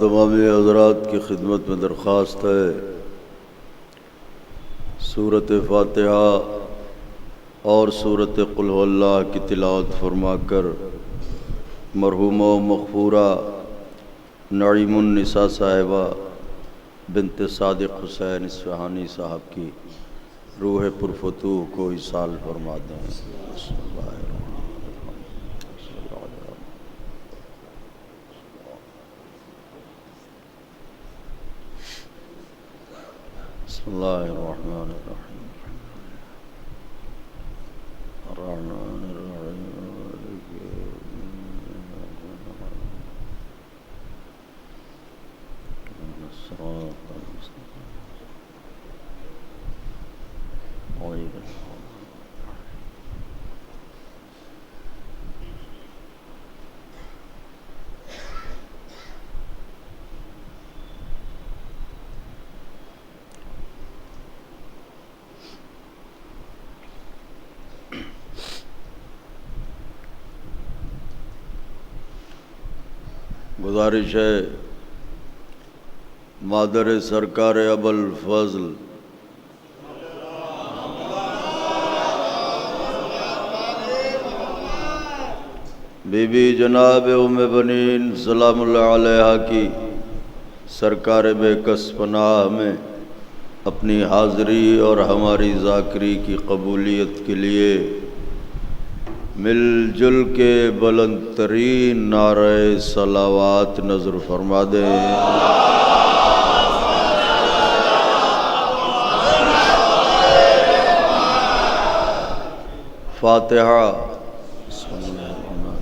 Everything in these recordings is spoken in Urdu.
تمام حضرات کی خدمت میں درخواست ہے سورۃ فاتحہ اور سورۃ قل هو اللہ کی تلاوت فرما کر مرحومہ و مغفورہ نعیم النساء صاحبہ بنت صادق حسین اصفہانی صاحب کی روح پرفتوح کو ایصال فرما دیں۔ بسم اللہ الرحمن الرحیم الرحمن الرحیم الصراط المستقیم غیر گزارش ہے مادر سرکار ابوالفضل بی بی جناب ام بنین سلام اللہ علیہا کی سرکار بے کس پناہ میں اپنی حاضری اور ہماری ذاکری کی قبولیت کے لیے مل جل کے بلند ترین نعرہ صلوات نظر فرما دیں۔ فاتحہ۔ بسم اللہ الرحمن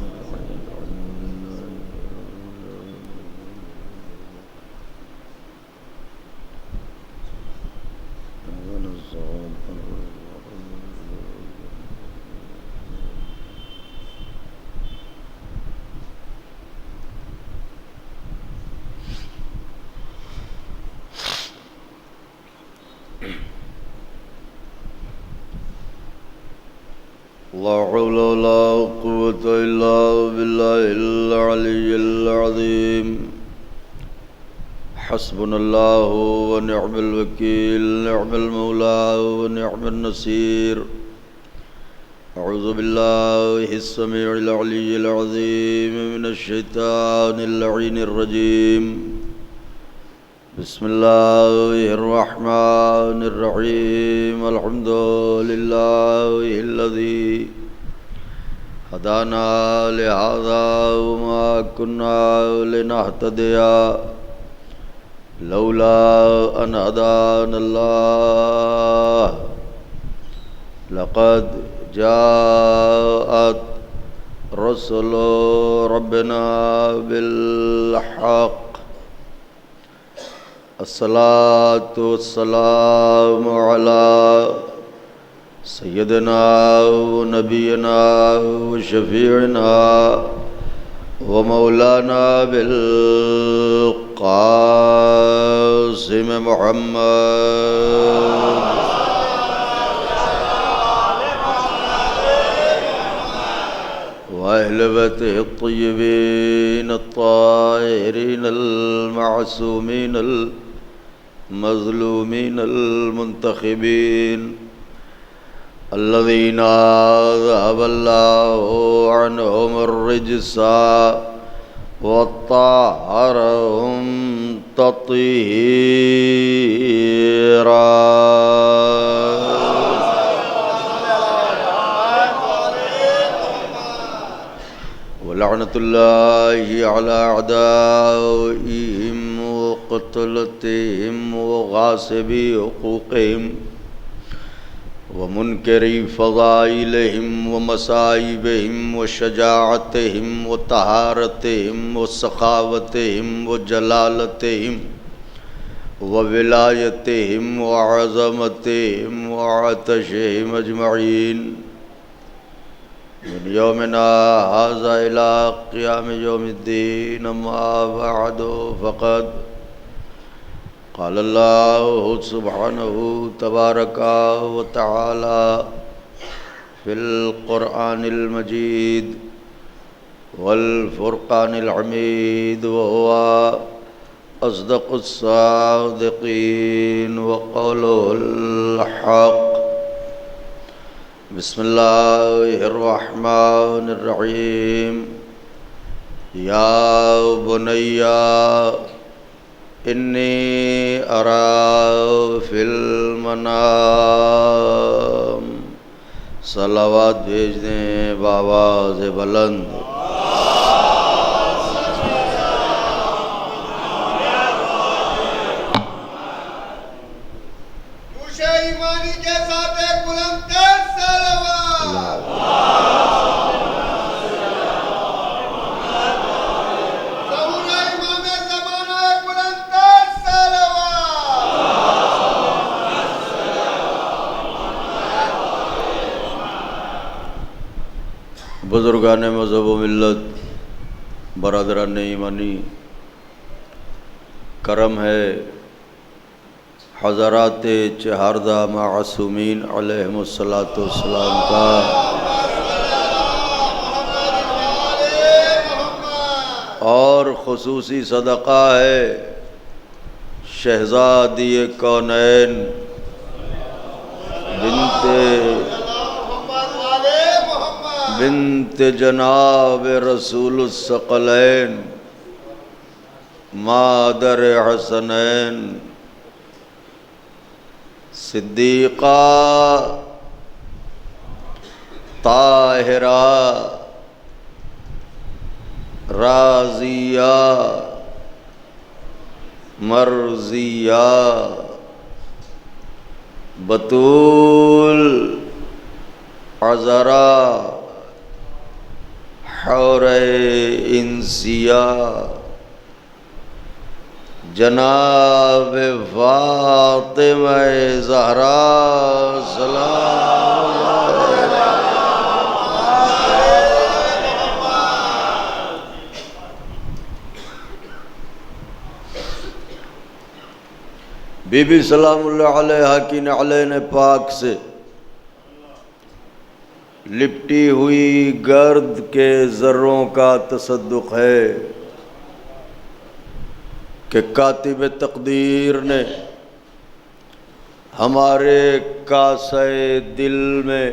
لا حول ولا قوة إلا بالله العلي العظيم حسبنا الله ونعم الوكيل نعم المولى ونعم النصير أعوذ بالله السميع العلي العظيم من الشيطان اللعين الرجيم بسم الله الرحمن الرحيم الحمد لله الذي هدانا لهذا وما كنا لنهتدي لولا أن هدانا الله لقد جاءت رسل ربنا بالحق الصلاة والسلام على سيدنا ونبينا وشفيعنا ومولانا بالقاسم محمد وأهل بيته الطيبين الطاهرين المعصومين المظلومين المنتخبين الذين ذهب الله عنهم الرجس وطهرهم تطهيرا ولعنة الله على أعدائهم وقتلتهم وغاصبي حقوقهم ومنكري فضائلهم ومصائبهم وشجاعتهم وطهارتهم وسخاوتهم وجلالتهم وولايتهم وعظمتهم وعطشهم أجمعين من يومنا هذا إلى قيام يوم الدين أما بعد فقد قال الله سبحانه تبارك وتعالى في القرآن المجيد والفرقان الحميد وهو أصدق الصادقين وقوله الحق. بسم الله الرحمن الرحيم. يا بني إني أرى في المنام. صلوات بھیج دیں بآواز بلند. بزرگان مذہب و ملت، برادران ایمانی، کرم ہے حضرات چہاردہ معصومین علیہم السلام کا اور خصوصی صدقہ ہے شہزادی کونین بنت جناب رسول الثقلین مادر حسنین صدیقہ طاہرہ راضیہ مرضیہ بطول عذرا حور انسیہ جناب فاطمہ زہرا سلام بی بی سلام اللہ علیہا کی نعلین پاک سے لپٹی ہوئی گرد کے ذروں کا تصدق ہے کہ کاتب تقدیر نے ہمارے کاسے دل میں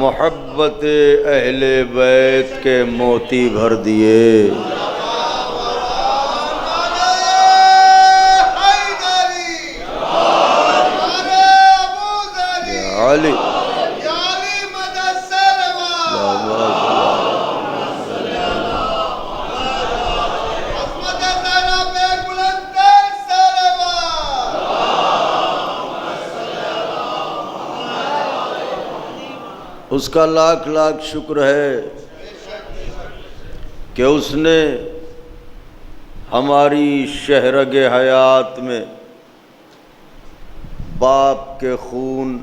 محبت اہل بیت کے موتی بھر دیے. علی اس کا لاکھ لاکھ شکر ہے کہ اس نے ہماری شہرگ حیات میں باپ کے خون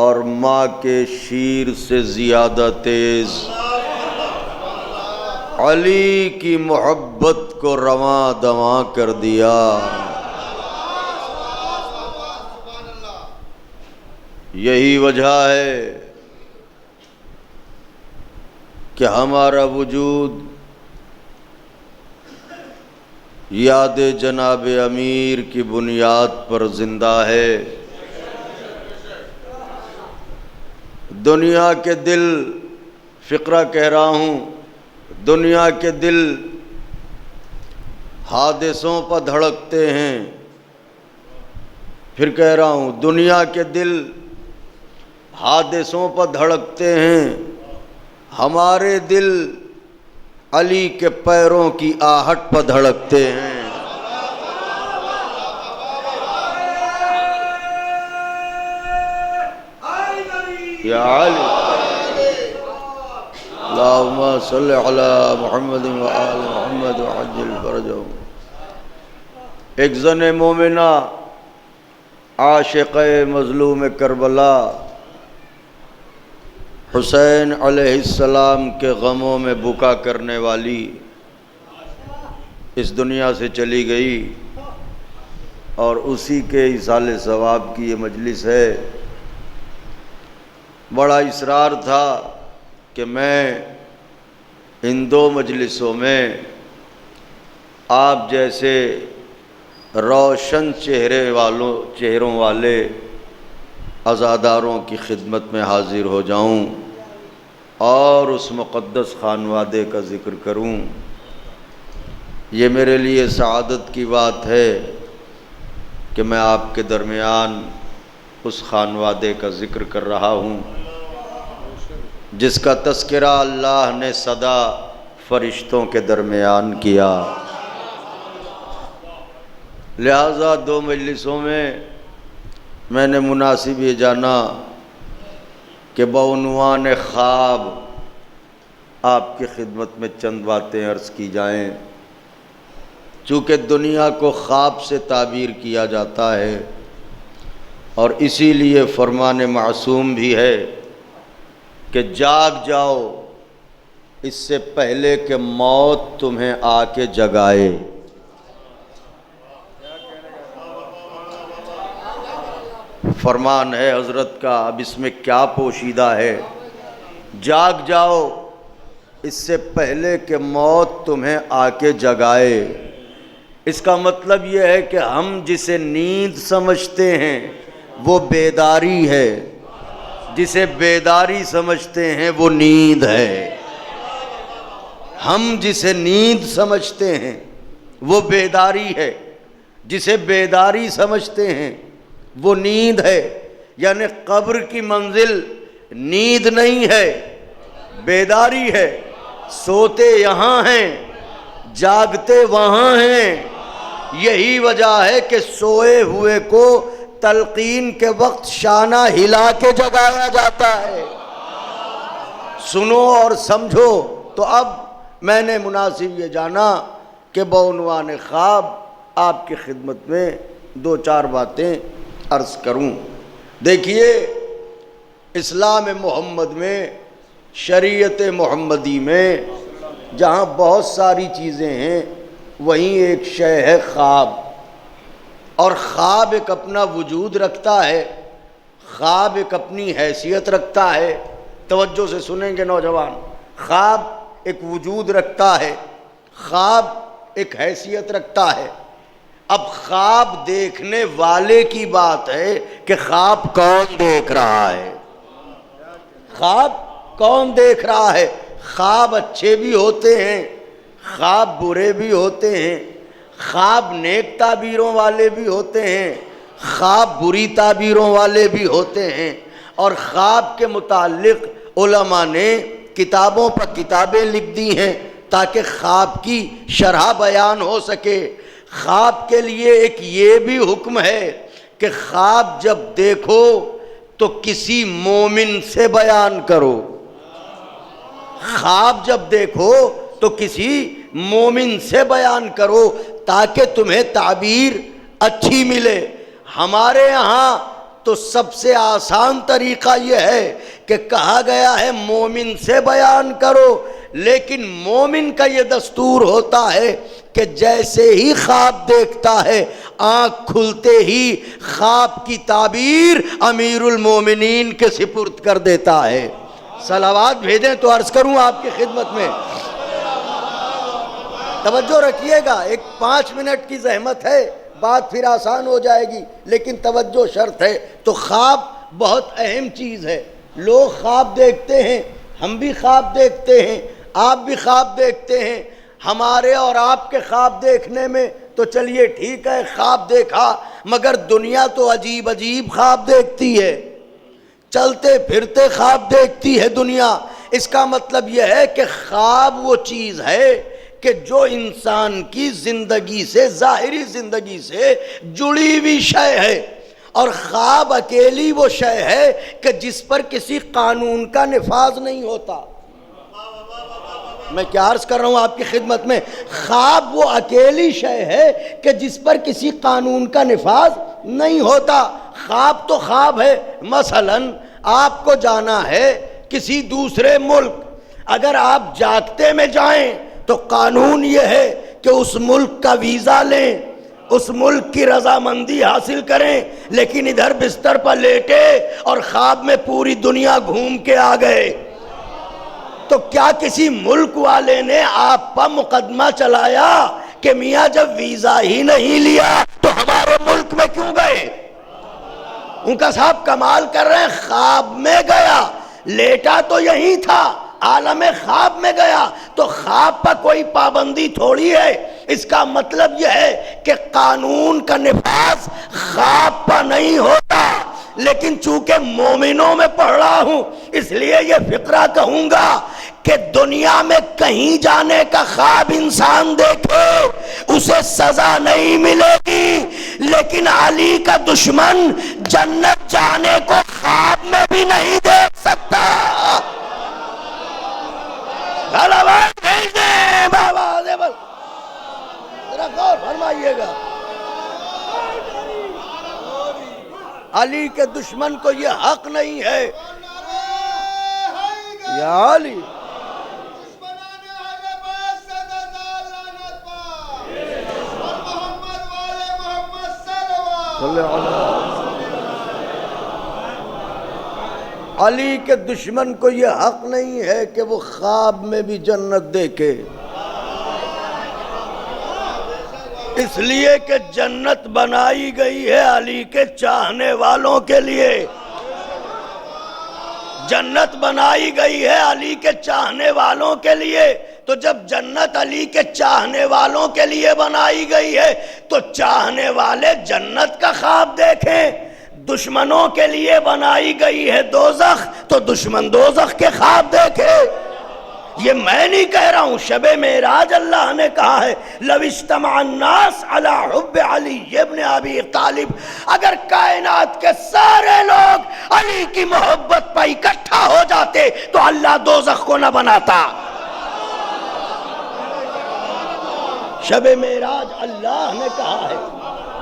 اور ماں کے شیر سے زیادہ تیز علی کی محبت کو رواں دواں کر دیا. یہی وجہ ہے کہ ہمارا وجود یاد جناب امیر کی بنیاد پر زندہ ہے. دنیا کے دل، فقرہ کہہ رہا ہوں، دنیا کے دل حادثوں پر دھڑکتے ہیں. پھر کہہ رہا ہوں، دنیا کے دل حادثوں پر دھڑکتے ہیں، ہمارے دل علی کے پیروں کی آہٹ پر دھڑکتے ہیں. یا علی اللہم صلی علی محمد و آل محمد وعجل فرجہم. ایک زن مومنہ عاشق مظلوم کربلا حسین علیہ السلام کے غموں میں بکا کرنے والی اس دنیا سے چلی گئی، اور اسی کے ایصال ثواب کی یہ مجلس ہے. بڑا اصرار تھا کہ میں ان دو مجلسوں میں آپ جیسے روشن چہروں والے عزاداروں کی خدمت میں حاضر ہو جاؤں اور اس مقدس خانوادے کا ذکر کروں، یہ میرے لیے سعادت کی بات ہے کہ میں آپ کے درمیان اس خانوادے کا ذکر کر رہا ہوں جس کا تذکرہ اللہ نے صدا فرشتوں کے درمیان کیا۔ لہٰذا دو مجلسوں میں نے مناسب یہ جانا کہ بعنوان خواب آپ کی خدمت میں چند باتیں عرض کی جائیں، چونکہ دنیا کو خواب سے تعبیر کیا جاتا ہے اور اسی لیے فرمان معصوم بھی ہے کہ جاگ جاؤ اس سے پہلے کہ موت تمہیں آ کے جگائے۔ فرمان ہے حضرت کا، اب اس میں کیا پوشیدہ ہے؟ جاگ جاؤ اس سے پہلے کہ موت تمہیں آ کے جگائے۔ اس کا مطلب یہ ہے کہ ہم جسے نیند سمجھتے ہیں وہ بیداری ہے، جسے بیداری سمجھتے ہیں وہ نیند ہے۔ ہم جسے نیند سمجھتے ہیں وہ بیداری ہے، جسے بیداری سمجھتے ہیں وہ نیند ہے۔ یعنی قبر کی منزل نیند نہیں ہے، بیداری ہے۔ سوتے یہاں ہیں، جاگتے وہاں ہیں۔ یہی وجہ ہے کہ سوئے ہوئے کو تلقین کے وقت شانہ ہلا کے جگایا جاتا ہے۔ سنو اور سمجھو۔ تو اب میں نے مناسب یہ جانا کہ بعنوان خواب آپ کی خدمت میں دو چار باتیں عرض کروں۔ دیکھیے، اسلام محمد میں، شریعت محمدی میں جہاں بہت ساری چیزیں ہیں وہیں ایک شے ہے خواب، اور خواب ایک اپنا وجود رکھتا ہے، خواب ایک اپنی حیثیت رکھتا ہے۔ توجہ سے سنیں گے نوجوان، خواب ایک وجود رکھتا ہے، خواب ایک حیثیت رکھتا ہے۔ اب خواب دیکھنے والے کی بات ہے کہ خواب کون دیکھ رہا ہے، خواب کون دیکھ رہا ہے۔ خواب اچھے بھی ہوتے ہیں، خواب برے بھی ہوتے ہیں، خواب نیک تعبیروں والے بھی ہوتے ہیں، خواب بری تعبیروں والے بھی ہوتے ہیں۔ اور خواب کے متعلق علماء نے کتابوں پر کتابیں لکھ دی ہیں تاکہ خواب کی شرح بیان ہو سکے۔ خواب کے لیے ایک یہ بھی حکم ہے کہ خواب جب دیکھو تو کسی مومن سے بیان کرو۔ خواب جب دیکھو تو کسی مومن سے بیان کرو تاکہ تمہیں تعبیر اچھی ملے۔ ہمارے یہاں تو سب سے آسان طریقہ یہ ہے کہ کہا گیا ہے مومن سے بیان کرو، لیکن مومن کا یہ دستور ہوتا ہے کہ جیسے ہی خواب دیکھتا ہے آنکھ کھلتے ہی خواب کی تعبیر امیر المومنین کے سپرد کر دیتا ہے۔ صلوات بھیجیں تو عرض کروں آپ کی خدمت میں۔ توجہ رکھیے گا، ایک 5 منٹ کی زحمت ہے، بات پھر آسان ہو جائے گی، لیکن توجہ شرط ہے۔ تو خواب بہت اہم چیز ہے۔ لوگ خواب دیکھتے ہیں، ہم بھی خواب دیکھتے ہیں، آپ بھی خواب دیکھتے ہیں۔ ہمارے اور آپ کے خواب دیکھنے میں تو چلیے ٹھیک ہے، خواب دیکھا، مگر دنیا تو عجیب عجیب خواب دیکھتی ہے، چلتے پھرتے خواب دیکھتی ہے دنیا۔ اس کا مطلب یہ ہے کہ خواب وہ چیز ہے کہ جو انسان کی زندگی سے، ظاہری زندگی سے جڑی ہوئی شے ہے، اور خواب اکیلی وہ شے ہے کہ جس پر کسی قانون کا نفاذ نہیں ہوتا۔ میں کیا عرض کر رہا ہوں آپ کی خدمت میں؟ خواب وہ اکیلی شے ہے کہ جس پر کسی قانون کا نفاذ نہیں ہوتا۔ خواب تو خواب ہے۔ مثلا آپ کو جانا ہے کسی دوسرے ملک، اگر آپ جاگتے میں جائیں تو قانون یہ ہے کہ اس ملک کا ویزا لیں، اس ملک کی رضامندی حاصل کریں، لیکن ادھر بستر پر لیٹے اور خواب میں پوری دنیا گھوم کے آ گئے تو کیا کسی ملک والے نے آپ پر مقدمہ چلایا کہ میاں جب ویزا ہی نہیں لیا تو ہمارے ملک میں کیوں گئے؟ ان کا صاحب کمال کر رہے ہیں، خواب میں گیا، لیٹا تو یہی تھا، عالم خواب میں گیا، تو خواب پر کوئی پابندی تھوڑی ہے۔ اس کا مطلب یہ ہے کہ قانون کا نفاذ خواب پر نہیں ہوتا، لیکن چونکہ مومنوں میں پڑھ رہا ہوں اس لیے یہ فقرہ کہوں گا کہ دنیا میں کہیں جانے کا خواب انسان دیکھے اسے سزا نہیں ملے گی، لیکن علی کا دشمن جنت جانے کو خواب میں بھی نہیں دیکھ سکتا۔ ذرا غور فرمائیے گا، علی کے دشمن کو یہ حق نہیں ہے یا علی علی کے دشمن کو یہ حق نہیں ہے کہ وہ خواب میں بھی جنت دیکھے، اس لیے کہ جنت بنائی گئی ہے علی کے چاہنے والوں کے لیے، جنت بنائی گئی ہے علی کے چاہنے والوں کے لیے۔ تو جب جنت علی کے چاہنے والوں کے لیے بنائی گئی ہے تو چاہنے والے جنت کا خواب دیکھیں، دشمنوں کے لیے بنائی گئی ہے دوزخ تو دشمن دوزخ کے خواب دیکھے۔ یہ میں نہیں کہہ رہا ہوں، شب معراج اللہ نے کہا ہے لو اجتمع الناس علی حب علی ابن ابی طالب، اگر کائنات کے سارے لوگ علی کی محبت پر اکٹھا ہو جاتے تو اللہ دوزخ کو نہ بناتا۔ شب معراج اللہ نے کہا ہے۔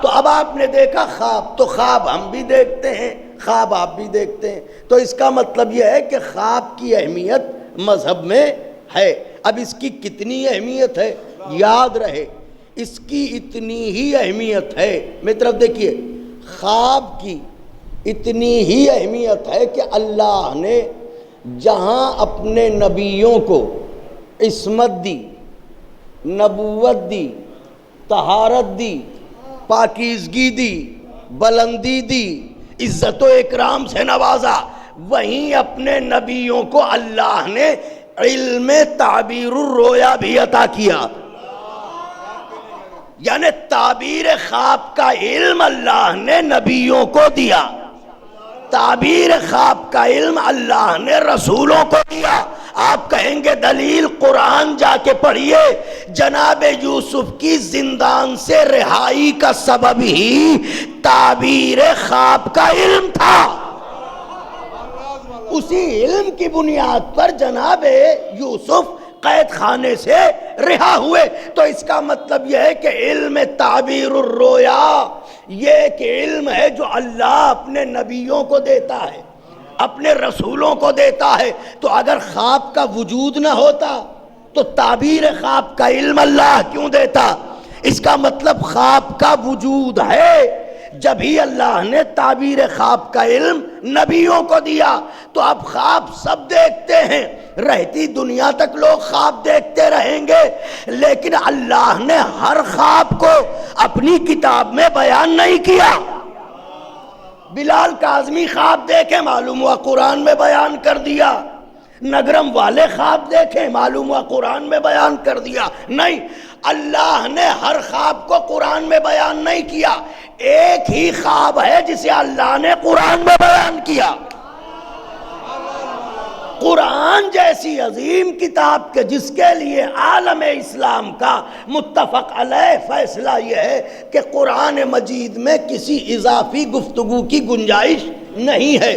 تو اب آپ نے دیکھا خواب، تو خواب ہم بھی دیکھتے ہیں، خواب آپ بھی دیکھتے ہیں، تو اس کا مطلب یہ ہے کہ خواب کی اہمیت مذہب میں ہے۔ اب اس کی کتنی اہمیت ہے یاد رہے، اس کی اتنی ہی اہمیت ہے، میری طرف دیکھیے، خواب کی اتنی ہی اہمیت ہے کہ اللہ نے جہاں اپنے نبیوں کو عصمت دی، نبوت دی، طہارت دی، پاکیزگی دی، بلندی دی، عزت و اکرام سے نوازا، وہیں اپنے نبیوں کو اللہ نے علم تعبیر الرؤیا بھی عطا کیا، یعنی تعبیر خواب کا علم اللہ نے نبیوں کو دیا، تعبیر خواب کا علم اللہ نے رسولوں کو دیا۔ آپ کہیں گے دلیل قرآن جا کے پڑھیے، جناب یوسف کی زندان سے رہائی کا سبب ہی تعبیر خواب کا علم تھا، اسی علم کی بنیاد پر جناب یوسف قید خانے سے رہا ہوئے۔ تو اس کا مطلب یہ ہے کہ علم تعبیر الرؤیا یہ ایک علم ہے جو اللہ اپنے نبیوں کو دیتا ہے، اپنے رسولوں کو دیتا ہے۔ تو اگر خواب کا وجود نہ ہوتا تو تعبیر خواب کا علم اللہ کیوں دیتا؟ اس کا مطلب خواب کا وجود ہے، جب ہی اللہ نے تعبیر خواب کا علم نبیوں کو دیا۔ تو اب خواب سب دیکھتے ہیں، رہتی دنیا تک لوگ خواب دیکھتے رہیں گے، لیکن اللہ نے ہر خواب کو اپنی کتاب میں بیان نہیں کیا۔ بلال کاظمی خواب دیکھیں، معلوم ہوا قرآن میں بیان کر دیا۔ نگرم والے خواب دیکھیں، معلوم ہوا قرآن میں بیان کر دیا۔ نہیں، اللہ نے ہر خواب کو قرآن میں بیان نہیں کیا، ایک ہی خواب ہے جسے اللہ نے قرآن میں بیان کیا۔ قرآن جیسی عظیم کتاب کے جس کے لیے عالم اسلام کا متفق علیہ فیصلہ یہ ہے کہ قرآن مجید میں کسی اضافی گفتگو کی گنجائش نہیں ہے،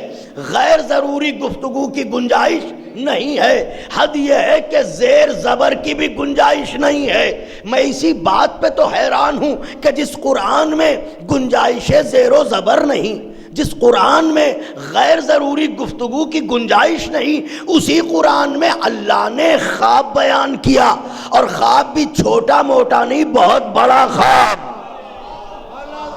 غیر ضروری گفتگو کی گنجائش نہیں ہے، حد یہ ہے کہ زیر زبر کی بھی گنجائش نہیں ہے۔ میں اسی بات پہ تو حیران ہوں کہ جس قرآن میں گنجائش زیر و زبر نہیں، جس قرآن میں غیر ضروری گفتگو کی گنجائش نہیں، اسی قرآن میں اللہ نے خواب بیان کیا، اور خواب بھی چھوٹا موٹا نہیں، بہت بڑا خواب۔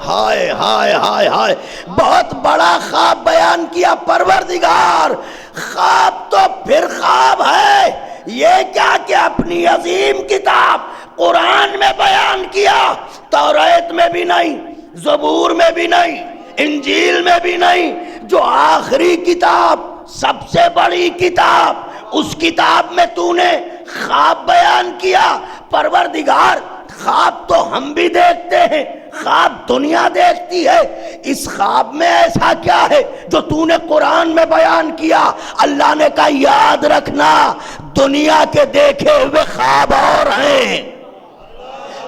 ہائے ہائے ہائے ہائے، بہت بڑا خواب بیان کیا پروردگار۔ خواب تو پھر خواب ہے، یہ کیا کہ اپنی عظیم کتاب قرآن میں بیان کیا، توریت میں بھی نہیں، زبور میں بھی نہیں، انجیل میں بھی نہیں، جو آخری کتاب، سب سے بڑی کتاب، اس کتاب میں تو نے خواب بیان کیا۔ پروردگار خواب تو ہم بھی دیکھتے ہیں، خواب دنیا دیکھتی ہے، اس خواب میں ایسا کیا ہے جو تو نے قرآن میں بیان کیا؟ اللہ نے کہا یاد رکھنا، دنیا کے دیکھے ہوئے خواب اور ہیں،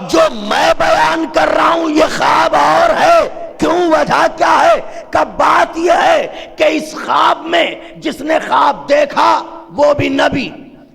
جو میں بیان کر رہا ہوں یہ خواب اور ہے۔ کیوں؟ وجہ کیا ہے؟ کہ بات یہ ہے کہ اس خواب میں جس نے خواب دیکھا وہ بھی نبی،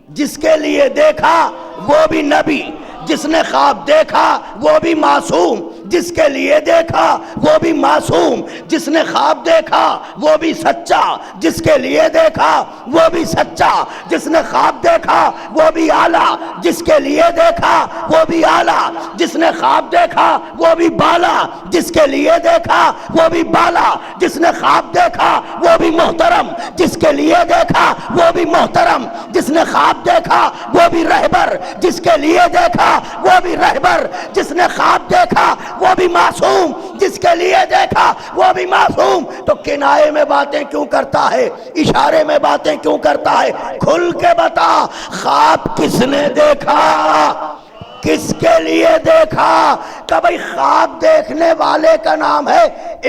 جس کے لیے دیکھا وہ بھی نبی، جس نے خواب دیکھا وہ بھی معصوم، جس کے لیے دیکھا وہ بھی معصوم، جس نے خواب دیکھا وہ بھی سچا، جس کے لیے دیکھا وہ بھی سچا، جس نے خواب دیکھا وہ بھی اعلیٰ، جس کے لیے دیکھا وہ بھی اعلیٰ، جس نے خواب دیکھا وہ بھی بالا، جس کے لیے دیکھا وہ بھی بالا، جس نے خواب دیکھا وہ بھی محترم، جس کے لیے دیکھا وہ بھی محترم، جس نے خواب دیکھا وہ بھی رہبر، جس کے لیے دیکھا وہ بھی رہبر، جس نے خواب دیکھا وہ بھی معصوم، جس کے لیے دیکھا وہ بھی معصوم۔ تو کنائے میں باتیں کیوں کرتا ہے؟ اشارے میں باتیں کیوں کرتا ہے؟ کھل کے بتا، خواب کس نے دیکھا، کس کے لیے دیکھا؟ کہ بھئی خواب دیکھنے والے کا نام ہے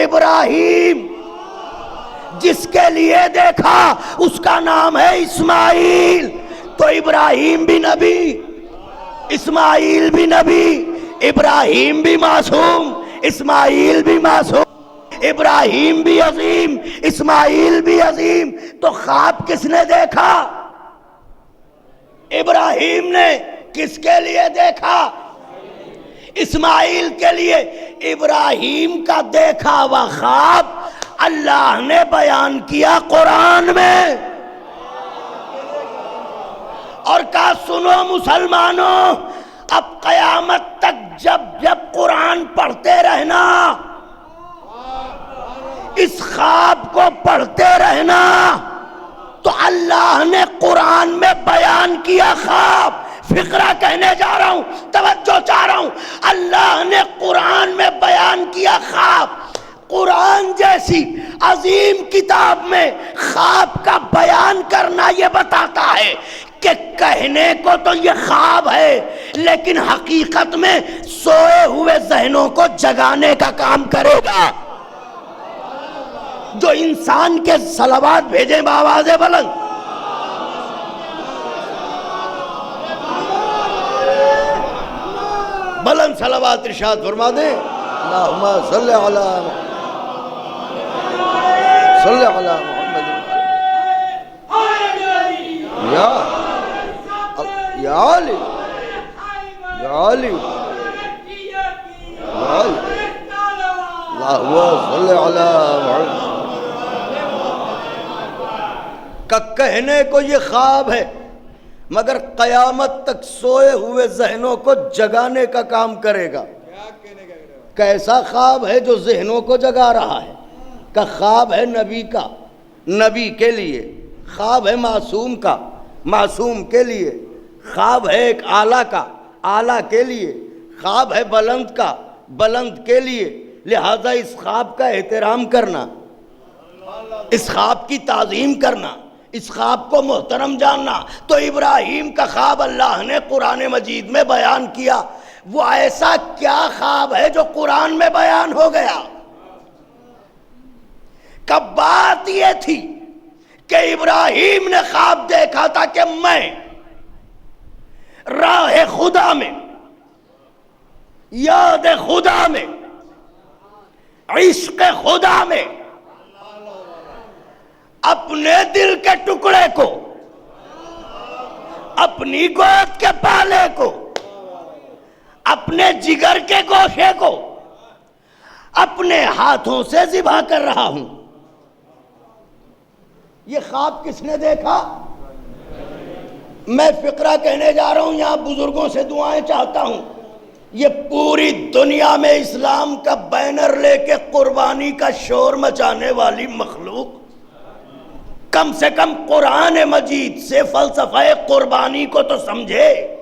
ابراہیم، جس کے لیے دیکھا اس کا نام ہے اسماعیل۔ تو ابراہیم بھی نبی، اسماعیل بھی نبی، ابراہیم بھی معصوم، اسماعیل بھی معصوم، ابراہیم بھی عظیم، اسماعیل بھی عظیم۔ تو خواب کس نے دیکھا؟ ابراہیم نے۔ کس کے لیے دیکھا؟ اسماعیل کے لیے۔ ابراہیم کا دیکھا ہوا خواب اللہ نے بیان کیا قرآن میں، اور کہا سنو مسلمانوں، اب قیامت تک جب جب قرآن پڑھتے رہنا، اس خواب کو پڑھتے رہنا، تو اللہ نے قرآن میں بیان کیا خواب۔ فقرہ کہنے جا رہا ہوں، توجہ چاہ رہا ہوں، اللہ نے قرآن میں بیان کیا خواب۔ قرآن جیسی عظیم کتاب میں خواب کا بیان کرنا یہ بتاتا ہے کہ کہنے کو تو یہ خواب ہے، لیکن حقیقت میں سوئے ہوئے ذہنوں کو جگانے کا کام کرے گا۔ جو انسان کے صلوات بھیجیں بآواز بلند، بلند صلوات ارشاد فرما دیں، اللہم صلی علی صلی علی محمد یا علی یا علی اللہم صلی علی محمد۔ کہ کہنے کو یہ خواب ہے، مگر قیامت تک سوئے ہوئے ذہنوں کو جگانے کا کام کرے گا۔ کیسا خواب ہے جو ذہنوں کو جگا رہا ہے؟ کہ خواب ہے نبی کا، نبی کے لیے، خواب ہے معصوم کا، معصوم کے لیے، خواب ہے ایک اعلیٰ کا، اعلیٰ کے لیے، خواب ہے بلند کا، بلند کے لیے۔ لہذا اس خواب کا احترام کرنا، اس خواب کی تعظیم کرنا، اس خواب کو محترم جاننا۔ تو ابراہیم کا خواب اللہ نے قرآن مجید میں بیان کیا۔ وہ ایسا کیا خواب ہے جو قرآن میں بیان ہو گیا؟ کہ بات یہ تھی کہ ابراہیم نے خواب دیکھا تھا کہ میں راہ خدا میں، یاد خدا میں، عشق خدا میں اپنے دل کے ٹکڑے کو، اپنی گود کے پالے کو، اپنے جگر کے گوشے کو اپنے ہاتھوں سے ذبح کر رہا ہوں۔ یہ خواب کس نے دیکھا؟ میں فقرہ کہنے جا رہا ہوں، یہاں بزرگوں سے دعائیں چاہتا ہوں۔ یہ پوری دنیا میں اسلام کا بینر لے کے قربانی کا شور مچانے والی مخلوق کم سے کم قرآن مجید سے فلسفہ قربانی کو تو سمجھے۔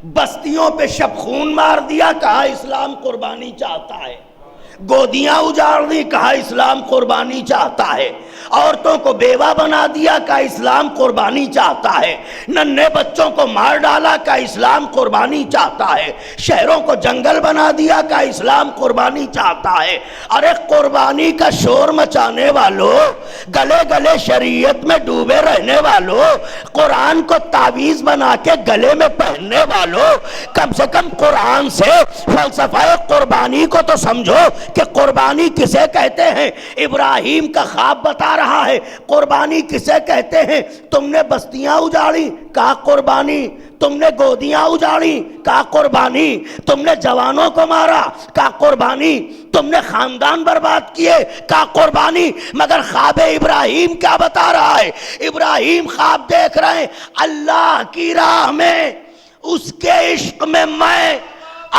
بستیوں پہ شب خون مار دیا، کہا اسلام قربانی چاہتا ہے، گودیاں اجاڑ دی، کہا اسلام قربانی چاہتا ہے، عورتوں کو بیوہ بنا دیا، کہا اسلام قربانی چاہتا ہے، ننھے بچوں کو مار ڈالا، کہا اسلام قربانی چاہتا ہے، شہروں کو جنگل بنا دیا، کہا اسلام قربانی چاہتا ہے۔ ارے قربانی کا شور مچانے والوں، گلے گلے شریعت میں ڈوبے رہنے والوں، قرآن کو تعویذ بنا کے گلے میں پہننے والوں، کم سے کم قرآن سے فلسفہ قربانی کو تو سمجھو کہ قربانی کسے کہتے ہیں۔ ابراہیم کا خواب بتا رہا ہے قربانی کسے کہتے ہیں۔ تم نے بستیاں اجاڑی، کہا قربانی، تم نے گودیاں اجاڑی، کہا قربانی، تم نے جوانوں کو مارا، کہا قربانی، تم نے خاندان برباد کیے، کہا قربانی۔ مگر خواب ابراہیم کیا بتا رہا ہے؟ ابراہیم خواب دیکھ رہے ہیں اللہ کی راہ میں، اس کے عشق میں میں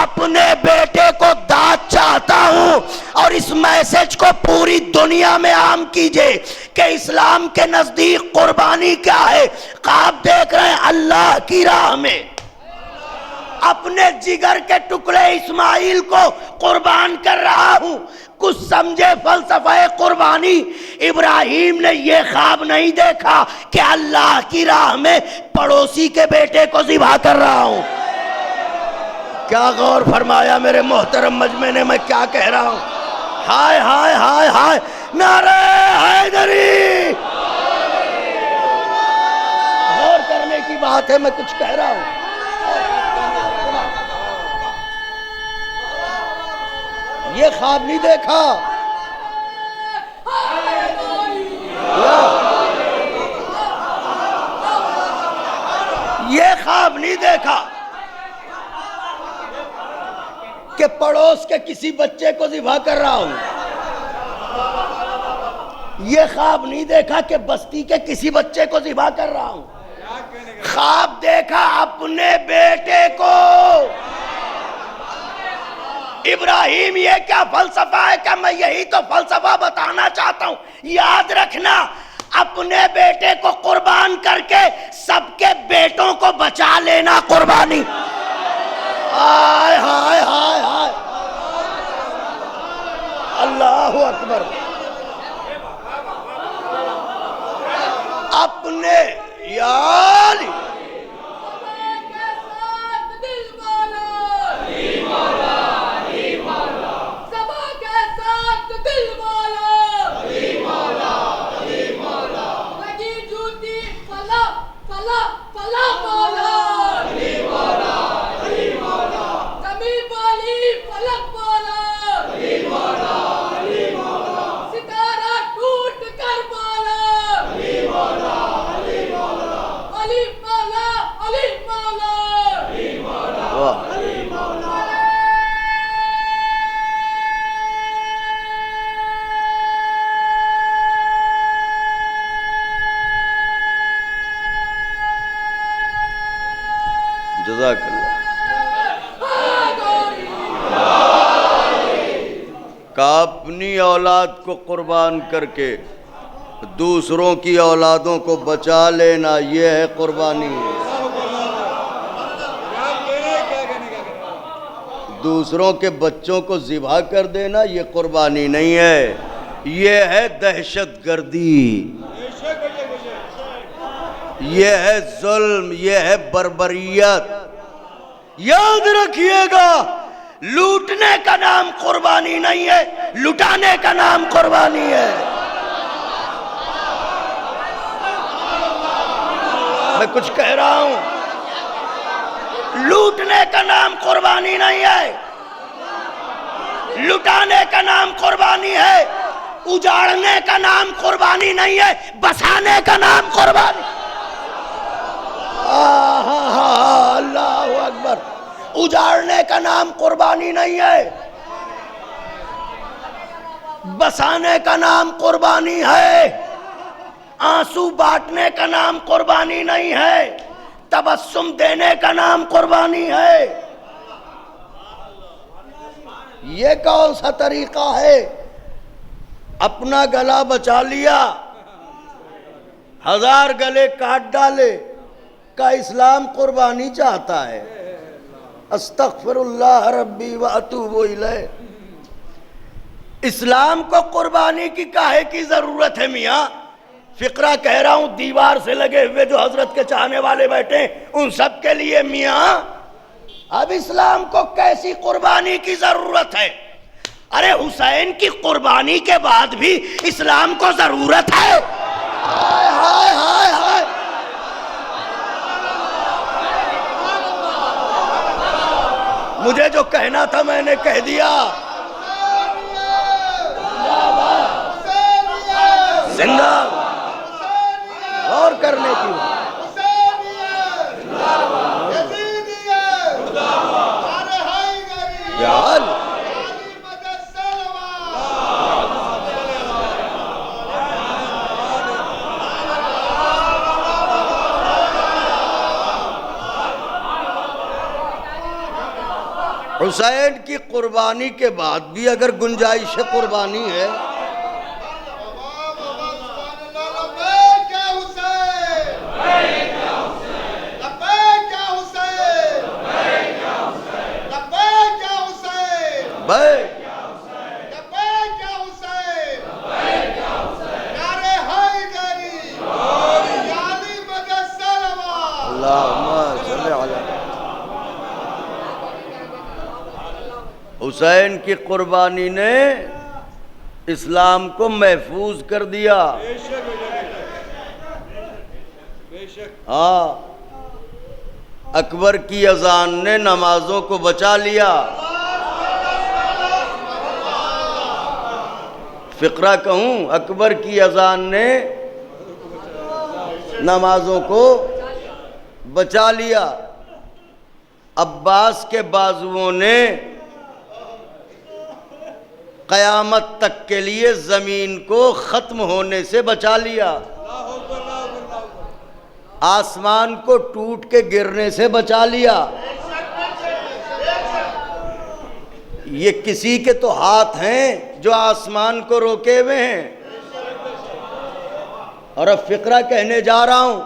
اپنے بیٹے کو داد چاہتا ہوں، اور اس میسج کو پوری دنیا میں عام کیجئے کہ اسلام کے نزدیک قربانی کیا ہے۔ خواب دیکھ رہے ہیں اللہ کی راہ میں اپنے جگر کے ٹکڑے اسماعیل کو قربان کر رہا ہوں۔ کچھ سمجھے فلسفہ قربانی؟ ابراہیم نے یہ خواب نہیں دیکھا کہ اللہ کی راہ میں پڑوسی کے بیٹے کو ذبح کر رہا ہوں۔ کیا غور فرمایا میرے محترم مجمع نے میں کیا کہہ رہا ہوں؟ ہائے ہائے ہائے ہائے، نعرہ حیدری! غور کرنے کی بات ہے، میں کچھ کہہ رہا ہوں۔ یہ خواب نہیں دیکھا، یہ خواب نہیں دیکھا کہ پڑوس کے کسی بچے کو ذبح کر رہا ہوں، یہ خواب نہیں دیکھا کہ بستی کے کسی بچے کو ذبح کر رہا ہوں، خواب دیکھا اپنے بیٹے کو۔ ابراہیم یہ کیا فلسفہ ہے؟ کہ میں یہی تو فلسفہ بتانا چاہتا ہوں۔ یاد رکھنا، اپنے بیٹے کو قربان کر کے سب کے بیٹوں کو بچا لینا قربانی۔ ہائے ہائے ہائے ہائے، اللہ اکبر! اپنے یار جزاک اللہ۔ کہ اپنی اولاد کو قربان کر کے دوسروں کی اولادوں کو بچا لینا، یہ ہے قربانی۔ دوسروں کے بچوں کو ذبح کر دینا یہ قربانی نہیں ہے، یہ ہے دہشت گردی، یہ ہے ظلم، یہ ہے بربریت۔ یاد رکھیے گا، لوٹنے کا نام قربانی نہیں ہے، لٹانے کا نام قربانی ہے۔ میں کچھ کہہ رہا ہوں، لوٹنے کا نام قربانی نہیں ہے، لٹانے کا نام قربانی ہے، اجاڑنے کا نام قربانی نہیں ہے، بسانے کا نام قربانی۔ اللہ اکبر! اجاڑنے کا نام قربانی نہیں ہے، بسانے کا نام قربانی ہے، آنسو بانٹنے کا نام قربانی نہیں ہے، تبسم دینے کا نام قربانی ہے۔ یہ کون سا طریقہ ہے؟ اپنا گلا بچا لیا، 1000 گلے کاٹ ڈالے، کا اسلام قربانی چاہتا ہے۔ استغفر اللہ ربی واتوب الیہ۔ اسلام کو قربانی کی کاہے کی ضرورت ہے میاں؟ فقرہ کہہ رہا ہوں، دیوار سے لگے ہوئے جو حضرت کے چاہنے والے بیٹھے ہیں ان سب کے لیے میاں، اب اسلام کو کیسی قربانی کی ضرورت ہے؟ ارے حسین کی قربانی کے بعد بھی اسلام کو ضرورت ہے؟ ہائے ہائے ہائے ہائے، مجھے جو کہنا تھا میں نے کہہ دیا۔ زندہ غور کرنے کی یار، حسین کی قربانی کے بعد بھی اگر گنجائش قربانی ہے، حسین کی قربانی نے اسلام کو محفوظ کر دیا۔ ہاں، اکبر کی اذان نے نمازوں کو بچا لیا۔ فقرہ کہوں، اکبر کی اذان نے نمازوں کو بچا لیا۔ عباس کے بازوؤں نے قیامت تک کے لیے زمین کو ختم ہونے سے بچا لیا، آسمان کو ٹوٹ کے گرنے سے بچا لیا۔ یہ کسی کے تو ہاتھ ہیں جو آسمان کو روکے ہوئے ہیں۔ اور اب فقرہ کہنے جا رہا ہوں،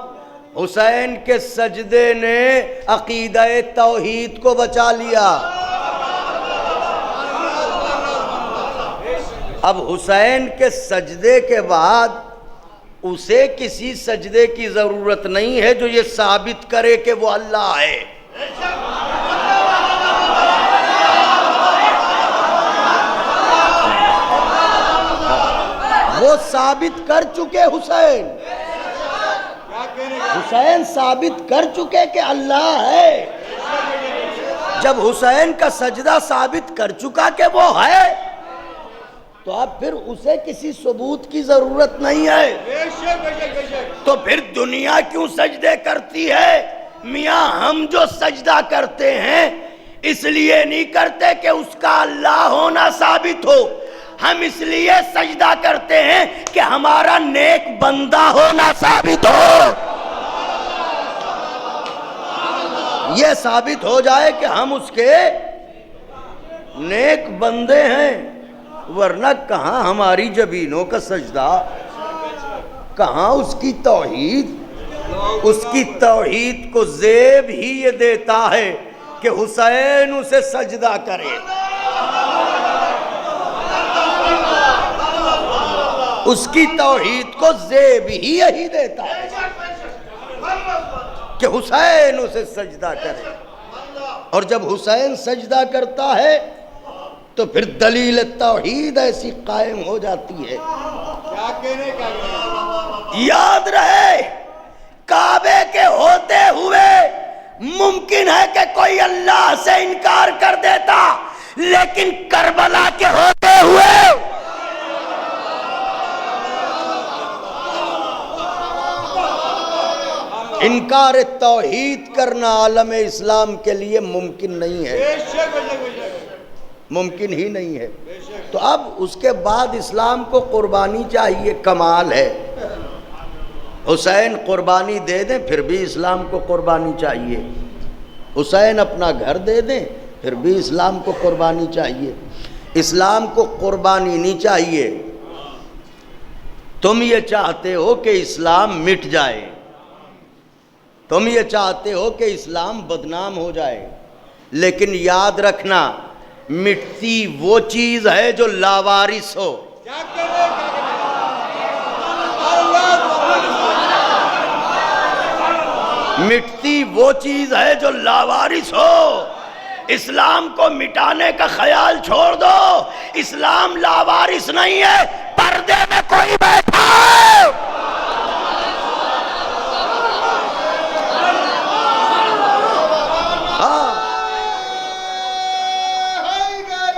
حسین کے سجدے نے عقیدہ توحید کو بچا لیا۔ اب حسین کے سجدے کے بعد اسے کسی سجدے کی ضرورت نہیں ہے جو یہ ثابت کرے کہ وہ اللہ ہے۔ وہ ثابت کر چکے حسین ثابت کر چکے کہ اللہ ہے۔ جب حسین کا سجدہ ثابت کر چکا کہ وہ ہے تو اب پھر اسے کسی ثبوت کی ضرورت نہیں ہے۔ تو پھر دنیا کیوں سجدے کرتی ہے؟ میاں ہم جو سجدہ کرتے ہیں اس لیے نہیں کرتے کہ اس کا اللہ ہونا ثابت ہو، ہم اس لیے سجدہ کرتے ہیں کہ ہمارا نیک بندہ ہونا ثابت ہو۔ یہ ثابت ہو جائے کہ ہم اس کے نیک بندے ہیں، ورنہ کہاں ہماری جبینوں کا سجدہ، کہاں اس کی توحید۔ اس کی توحید کو زیب ہی یہ دیتا ہے کہ حسین اسے سجدہ کرے۔ اس کی توحید کو زیب ہی یہی دیتا ہے کہ حسین اسے سجدہ کرے۔ اور جب حسین سجدہ کرتا ہے تو پھر دلیل توحید ایسی قائم ہو جاتی ہے۔ یاد رہے، کعبے کے ہوتے ہوئے ممکن ہے کہ کوئی اللہ سے انکار کر دیتا، لیکن کربلا کے ہوتے ہوئے انکار توحید کرنا عالم اسلام کے لیے ممکن نہیں ہے، ممکن ہی نہیں ہے۔ تو اب اس کے بعد اسلام کو قربانی چاہیے، کمال ہے۔ حسین قربانی دے دیں پھر بھی اسلام کو قربانی چاہیے، حسین اپنا گھر دے دیں پھر بھی اسلام کو قربانی چاہیے۔ اسلام کو قربانی نہیں چاہیے۔ تم یہ چاہتے ہو کہ اسلام مٹ جائے، تم یہ چاہتے ہو کہ اسلام بدنام ہو جائے، لیکن یاد رکھنا مٹتی وہ چیز ہے جو لاوارث ہو. مٹتی وہ چیز ہے جو لاوارث ہو. اسلام کو مٹانے کا خیال چھوڑ دو. اسلام لاوارث نہیں ہے. پردے میں کوئی بیٹھا ہے.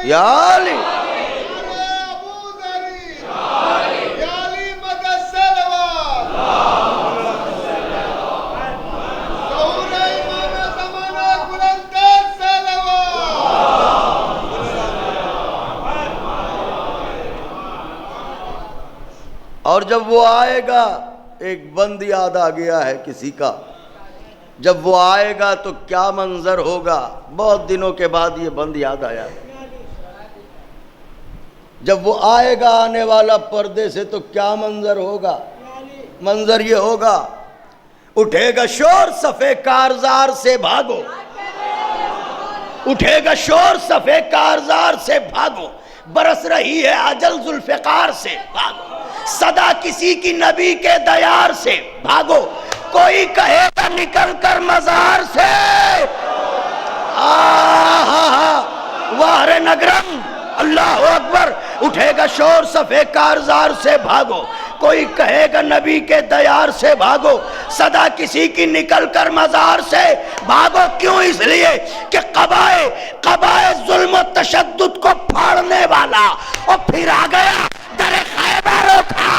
یا علی اور جب وہ آئے گا ایک بند یاد آ گیا ہے کسی کا. جب وہ آئے گا تو کیا منظر ہوگا. بہت دنوں کے بعد یہ بند یاد آیا. جب وہ آئے گا آنے والا پردے سے تو کیا منظر ہوگا. منظر یہ ہوگا اٹھے گا شور صفے کارزار سے بھاگو. اٹھے گا شور صفے کارزار سے بھاگو. برس رہی ہے اجل ذوالفقار سے بھاگو. صدا کسی کی نبی کے دیار سے بھاگو. کوئی کہے گا نکل کر مزار سے وہر نگرم. اللہ اکبر. اٹھے گا شور صفے کارزار سے بھاگو. کوئی کہے گا نبی کے دیار سے بھاگو. صدا کسی کی نکل کر مزار سے بھاگو. کیوں؟ اس لیے کہ قبائے ظلم و تشدد کو پھاڑنے والا اور پھر آ گیا در خیبر اٹھا.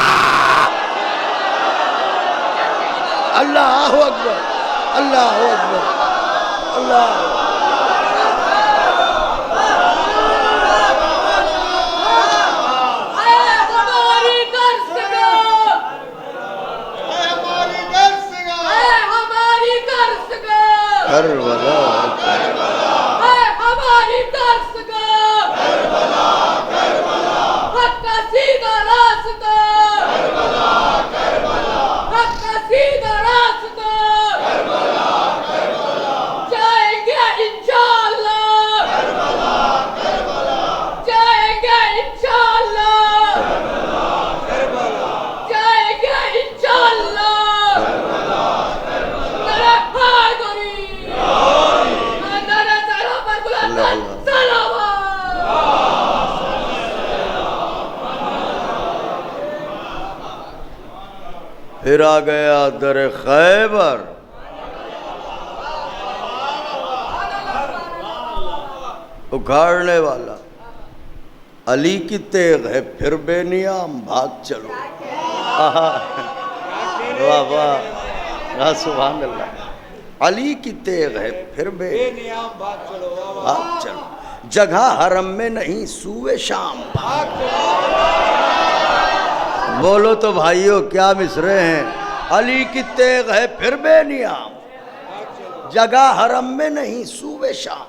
اللہ اکبر. اللہ اکبر. اللہ کربلا ہماری درسگاہ کربلا کربلا حق کا سیدھا راستہ کربلا کربلا حق کا سیدھا راستہ کربلا کربلا جائیں گے انشاءاللہ کربلا کربلا جائیں گے انشاءاللہ کربلا کربلا جائیں گے انشاءاللہ کربلا کربلا پھر آ گیا در خیبر. اکھاڑنے والا. علی کی تیغ ہے پھر بے نیام بھاگ چلو. واہ واہ سبحان اللہ. علی کی تیغ ہے پھر بے نیام بھاگ چلو. جگہ حرم میں نہیں سوئے شام بھاگ چلو. بولو تو بھائیو کیا مصرے ہیں. علی کی تیغ ہے پھر بے نیام. جگہ حرم میں نہیں سوئے شام.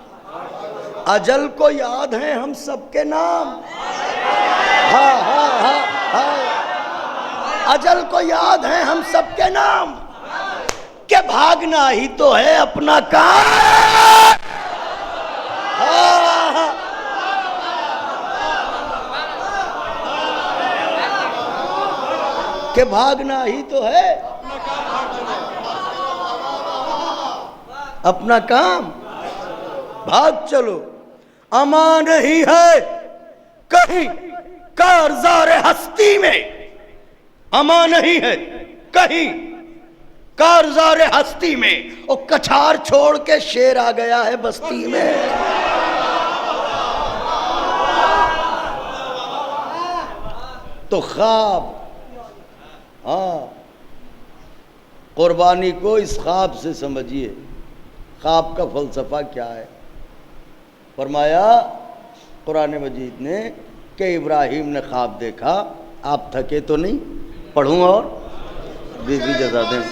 اجل کو یاد ہیں ہم سب کے نام. ہاں ہاں ہاں ہاں. اجل کو یاد ہیں ہم سب کے نام. کہ بھاگنا ہی تو ہے اپنا کام. کہ بھاگنا ہی تو ہے اپنا کام. بھاگ چلو. امان نہیں ہے کہیں کارزار ہستی میں. امان نہیں ہے کہیں کارزار ہستی میں. وہ کچھار چھوڑ کے شیر آ گیا ہے بستی میں. تو خواب ہاں قربانی کو اس خواب سے سمجھیے. خواب کا فلسفہ کیا ہے؟ فرمایا قرآن مجید نے کہ ابراہیم نے خواب دیکھا. آپ تھکے تو نہیں؟ پڑھوں اور بی جزا دیں.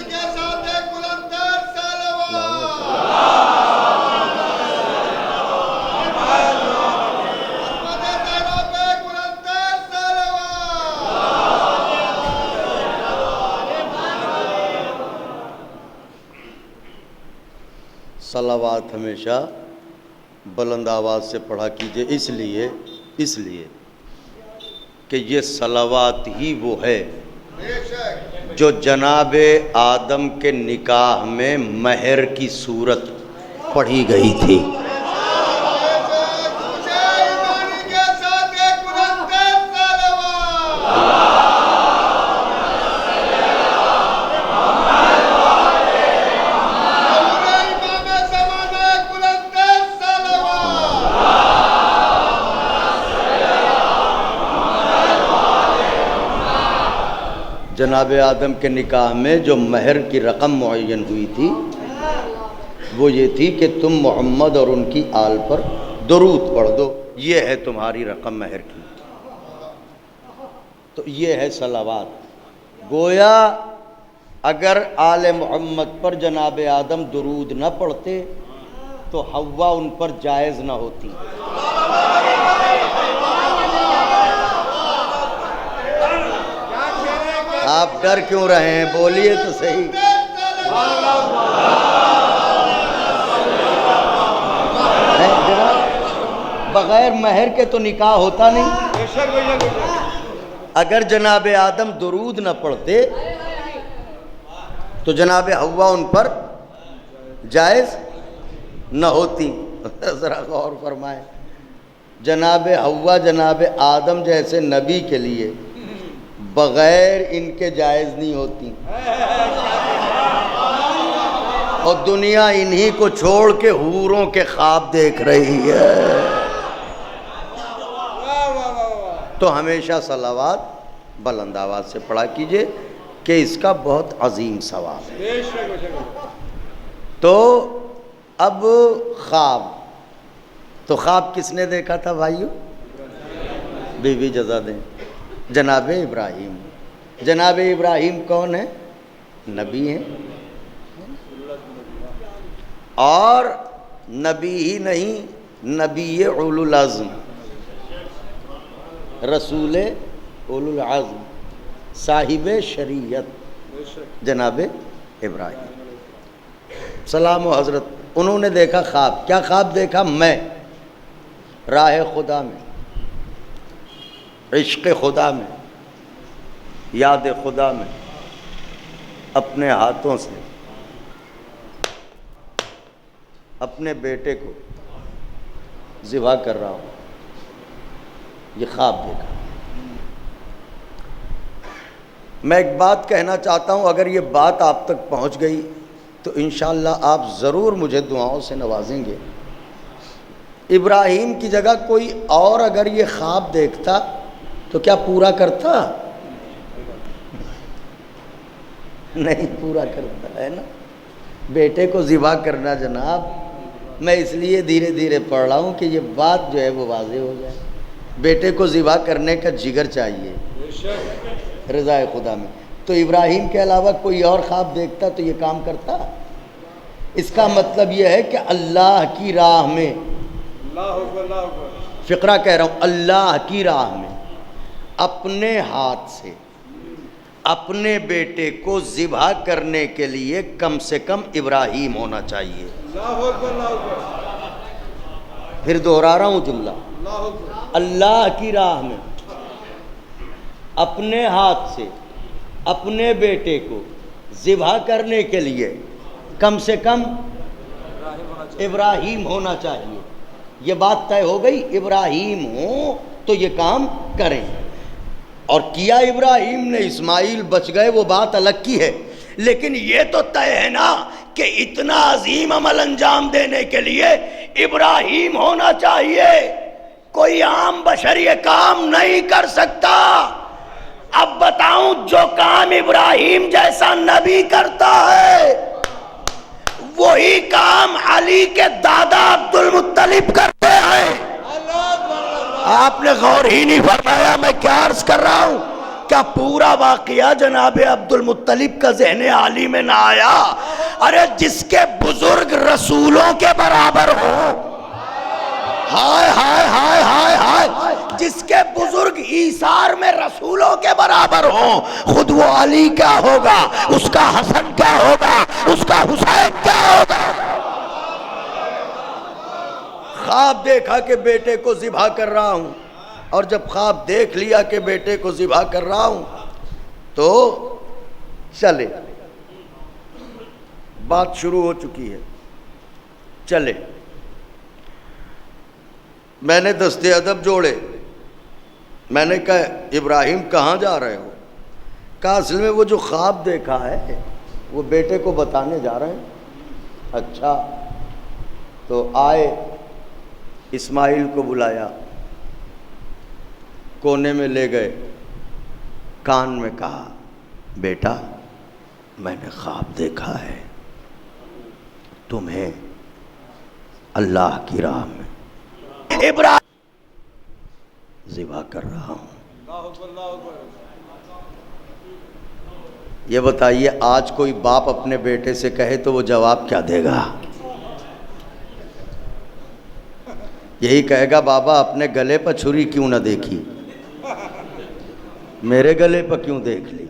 صلوات ہمیشہ بلند آواز سے پڑھا کیجئے، اس لیے کہ یہ صلوات ہی وہ ہے جو جناب آدم کے نکاح میں مہر کی صورت پڑھی گئی تھی۔ جناب آدم کے نکاح میں جو مہر کی رقم معین ہوئی تھی وہ یہ تھی کہ تم محمد اور ان کی آل پر درود پڑھ دو، یہ ہے تمہاری رقم مہر کی۔ تو یہ ہے صلوات۔ گویا اگر آل محمد پر جناب آدم درود نہ پڑھتے تو حوا ان پر جائز نہ ہوتی۔ آپ ڈر کیوں رہے ہیں؟ بولیے تو صحیح۔ بغیر مہر کے تو نکاح ہوتا نہیں۔ اگر جناب آدم درود نہ پڑھتے تو جناب حوا ان پر جائز نہ ہوتی۔ ذرا غور فرمائیں، جناب حوا جناب آدم جیسے نبی کے لیے بغیر ان کے جائز نہیں ہوتی، اور دنیا انہی کو چھوڑ کے حوروں کے خواب دیکھ رہی ہے۔ تو ہمیشہ صلوات بلند آواز سے پڑھا کیجئے کہ اس کا بہت عظیم ثواب ہے۔ تو اب خواب، تو خواب کس نے دیکھا تھا بھائیو؟ بی بی جزا دیں۔ جناب ابراہیم۔ جناب ابراہیم کون ہے؟ نبی ہیں، اور نبی ہی نہیں، نبی اولو العزم، رسول اولو العزم، صاحب شریعت جناب ابراہیم سلام و حضرت۔ انہوں نے دیکھا خواب۔ کیا خواب دیکھا؟ میں راہ خدا میں، عشق خدا میں، یاد خدا میں اپنے ہاتھوں سے اپنے بیٹے کو ذبح کر رہا ہوں۔ یہ خواب دیکھا۔ میں ایک بات کہنا چاہتا ہوں، اگر یہ بات آپ تک پہنچ گئی تو انشاءاللہ آپ ضرور مجھے دعاؤں سے نوازیں گے۔ ابراہیم کی جگہ کوئی اور اگر یہ خواب دیکھتا تو کیا پورا کرتا؟ نہیں پورا کرتا ہے نا۔ بیٹے کو ذبح کرنا جناب، میں اس لیے دھیرے دھیرے پڑھ رہا ہوں کہ یہ بات جو ہے وہ واضح ہو جائے۔ بیٹے کو ذبح کرنے کا جگر چاہیے رضا خدا میں۔ تو ابراہیم کے علاوہ کوئی اور خواب دیکھتا تو یہ کام کرتا؟ اس کا مطلب یہ ہے کہ اللہ کی راہ میں، فقرہ کہہ رہا ہوں، اللہ کی راہ میں اپنے ہاتھ سے اپنے بیٹے کو ذبح کرنے کے لیے کم سے کم ابراہیم ہونا چاہیے۔ پھر دوہرا رہا ہوں جملہ، اللہ کی راہ میں اپنے ہاتھ سے اپنے بیٹے کو ذبح کرنے کے لیے کم سے کم ابراہیم ہونا چاہیے۔ یہ بات طے ہو گئی، ابراہیم ہوں تو یہ کام کریں۔ اور کیا ابراہیم نے، اسماعیل بچ گئے وہ بات الگ کی ہے، لیکن یہ تو طے ہے نا کہ اتنا عظیم عمل انجام دینے کے لیے ابراہیم ہونا چاہیے۔ کوئی عام بشر یہ کام نہیں کر سکتا۔ اب بتاؤں، جو کام ابراہیم جیسا نبی کرتا ہے وہی کام علی کے دادا عبد المطلب کرتے ہیں۔ آپ نے غور ہی نہیں فرمایا میں کیا عرض کر رہا ہوں؟ کیا پورا واقعہ جناب عبد المطلب کا ذہن عالی میں نہ آیا؟ ارے جس کے بزرگ رسولوں کے برابر ہوں، ہائے ہائے ہائے ہائے ہائے، جس کے بزرگ ایثار میں رسولوں کے برابر ہوں، خود وہ علی کیا ہوگا، اس کا حسن کیا ہوگا، اس کا حسین کیا ہوگا؟ دیکھا کہ بیٹے کو ذبح کر رہا ہوں، اور جب خواب دیکھ لیا کہ بیٹے کو ذبح کر رہا ہوں تو چلے، بات شروع ہو چکی ہے، چلے۔ میں نے دست ادب جوڑے، میں نے کہا ابراہیم کہاں جا رہے ہو؟ کہا اصل میں وہ جو خواب دیکھا ہے وہ بیٹے کو بتانے جا رہے ہیں۔ اچھا، تو آئے، اسماعیل کو بلایا، کونے میں لے گئے، کان میں کہا بیٹا میں نے خواب دیکھا ہے تمہیں اللہ کی راہ میں ابراہیم ذبح کر رہا ہوں۔ یہ بتائیے آج کوئی باپ اپنے بیٹے سے کہے تو وہ جواب کیا دے گا؟ یہی کہے گا بابا اپنے گلے پر چھری کیوں نہ دیکھی، میرے گلے پر کیوں دیکھ لی؟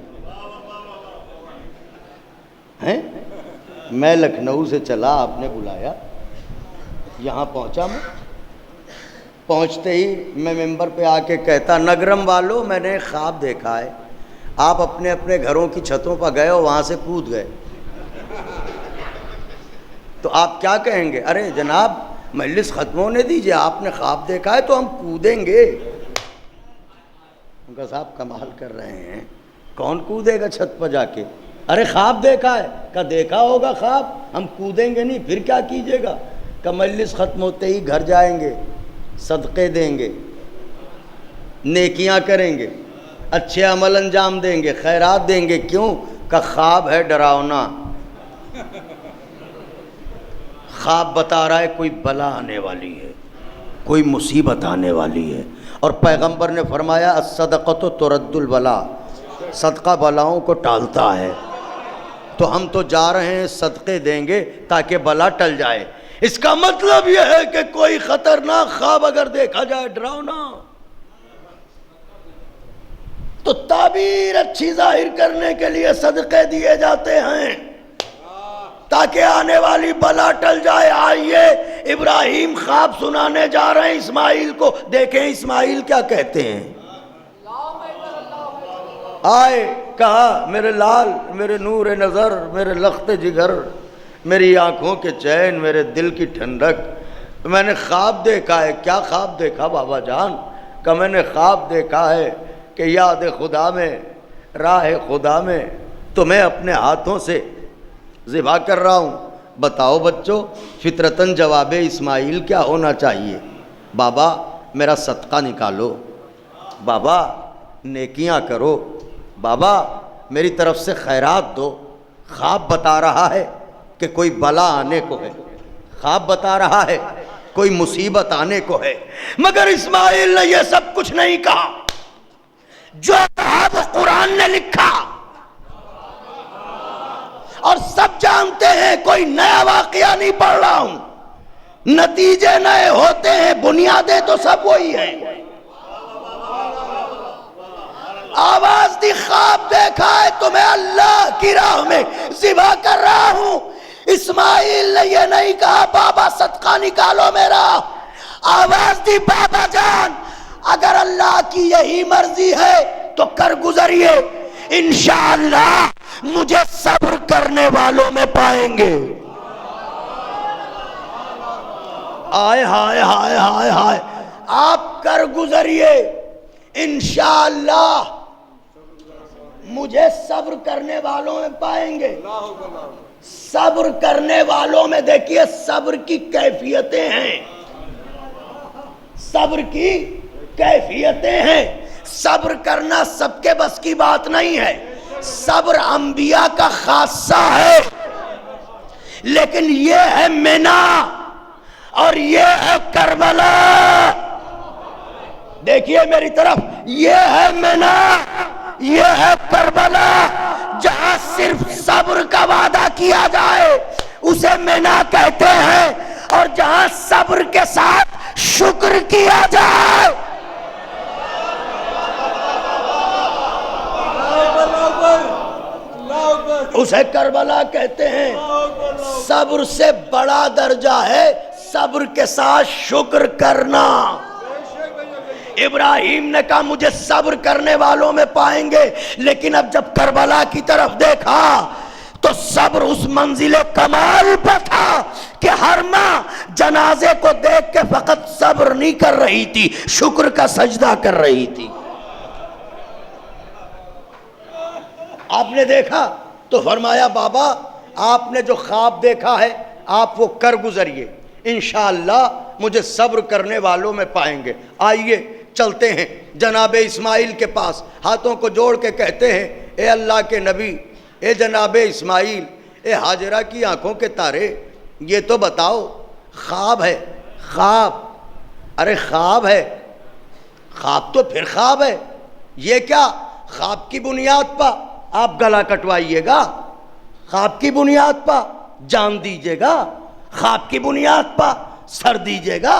ہیں؟ میں لکھنؤ سے چلا، آپ نے بلایا، یہاں پہنچا، میں پہنچتے ہی میں ممبر پہ آ کے کہتا نگرم والو میں نے خواب دیکھا ہے، آپ اپنے اپنے گھروں کی چھتوں پر گئے ہو، وہاں سے کود گئے، تو آپ کیا کہیں گے؟ ارے جناب مجلس ختم ہونے دیجئے، آپ نے خواب دیکھا ہے تو ہم کودیں گے۔ ان کا صاحب کمال کر رہے ہیں، کون کودے گا چھت پر جا کے؟ ارے خواب دیکھا ہے، کہ دیکھا ہوگا خواب، ہم کودیں گے نہیں، پھر کیا کیجئے گا؟ کہ مجلس ختم ہوتے ہی گھر جائیں گے، صدقے دیں گے، نیکیاں کریں گے، اچھے عمل انجام دیں گے، خیرات دیں گے۔ کیوں؟ کہ خواب ہے ڈراؤنا، خواب بتا رہا ہے کوئی بلا آنے والی ہے، کوئی مصیبت آنے والی ہے، اور پیغمبر نے فرمایا الصدقۃ ترد البلا، صدقہ بلاؤں کو ٹالتا ہے، تو ہم تو جا رہے ہیں صدقے دیں گے تاکہ بلا ٹل جائے۔ اس کا مطلب یہ ہے کہ کوئی خطرناک خواب اگر دیکھا جائے ڈراؤنا، تو تعبیر اچھی ظاہر کرنے کے لیے صدقے دیے جاتے ہیں تاکہ آنے والی بلا ٹل جائے۔ آئیے ابراہیم خواب سنانے جا رہے ہیں اسماعیل کو، دیکھیں اسماعیل کیا کہتے ہیں۔ آئے، کہا میرے لال، میرے نور نظر، میرے لخت جگر، میری آنکھوں کے چین، میرے دل کی ٹھنڈک، میں نے خواب دیکھا ہے۔ کیا خواب دیکھا بابا جان؟ کہ میں نے خواب دیکھا ہے کہ یاد خدا میں، راہ خدا میں تمہیں اپنے ہاتھوں سے ذبح کر رہا ہوں۔ بتاؤ بچوں، فطرتاً جواب اسماعیل کیا ہونا چاہیے؟ بابا میرا صدقہ نکالو، بابا نیکیاں کرو، بابا میری طرف سے خیرات دو۔ خواب بتا رہا ہے کہ کوئی بلا آنے کو ہے، خواب بتا رہا ہے کوئی مصیبت آنے کو ہے، مگر اسماعیل نے یہ سب کچھ نہیں کہا۔ جو کہا وہ قرآن نے لکھا، اور سب جانتے ہیں کوئی نیا واقعہ نہیں پڑھ رہا ہوں، نتیجے نئے ہوتے ہیں، بنیادیں تو سب وہی ہیں۔ آواز دی خواب دیکھا ہے تمہیں اللہ کی راہ میں ذبح کر رہا ہوں۔ اسماعیل نے یہ نہیں کہا بابا صدقہ نکالو میرا، آواز دی بابا جان اگر اللہ کی یہی مرضی ہے تو کر گزریے، انشاءاللہ مجھے صبر کرنے والوں میں پائیں گے۔ آئے ہائے ہائے ہائے ہائے، آپ کر گزریے، انشاءاللہ مجھے صبر کرنے والوں میں پائیں گے۔ صبر کرنے والوں میں دیکھیے صبر کی کیفیتیں ہیں، صبر کی کیفیتیں ہیں۔ صبر کرنا سب کے بس کی بات نہیں ہے، صبر انبیاء کا خاصہ ہے، لیکن یہ ہے مینا اور یہ ہے کربلا۔ دیکھیے میری طرف، یہ ہے مینا، یہ ہے کربلا۔ جہاں صرف صبر کا وعدہ کیا جائے اسے مینا کہتے ہیں، اور جہاں صبر کے ساتھ شکر کیا جائے اسے کربلا کہتے ہیں۔ صبر سے بڑا درجہ ہے صبر کے ساتھ شکر کرنا. ابراہیم نے کہا مجھے صبر کرنے والوں میں پائیں گے، لیکن اب جب کربلا کی طرف دیکھا تو صبر اس منزل کمال پہ تھا کہ ہر ماں جنازے کو دیکھ کے فقط صبر نہیں کر رہی تھی، شکر کا سجدہ کر رہی تھی. آپ نے دیکھا تو فرمایا بابا آپ نے جو خواب دیکھا ہے آپ وہ کر گزریے، انشاءاللہ مجھے صبر کرنے والوں میں پائیں گے. آئیے چلتے ہیں جناب اسماعیل کے پاس، ہاتھوں کو جوڑ کے کہتے ہیں اے اللہ کے نبی، اے جناب اسماعیل، اے ہاجرہ کی آنکھوں کے تارے، یہ تو بتاؤ خواب ہے، خواب، ارے خواب ہے، خواب تو پھر خواب ہے، یہ کیا خواب کی بنیاد پر آپ گلا کٹوائیے گا، خواب کی بنیاد پر جان دیجیے گا، خواب کی بنیاد پر سر دیجیے گا،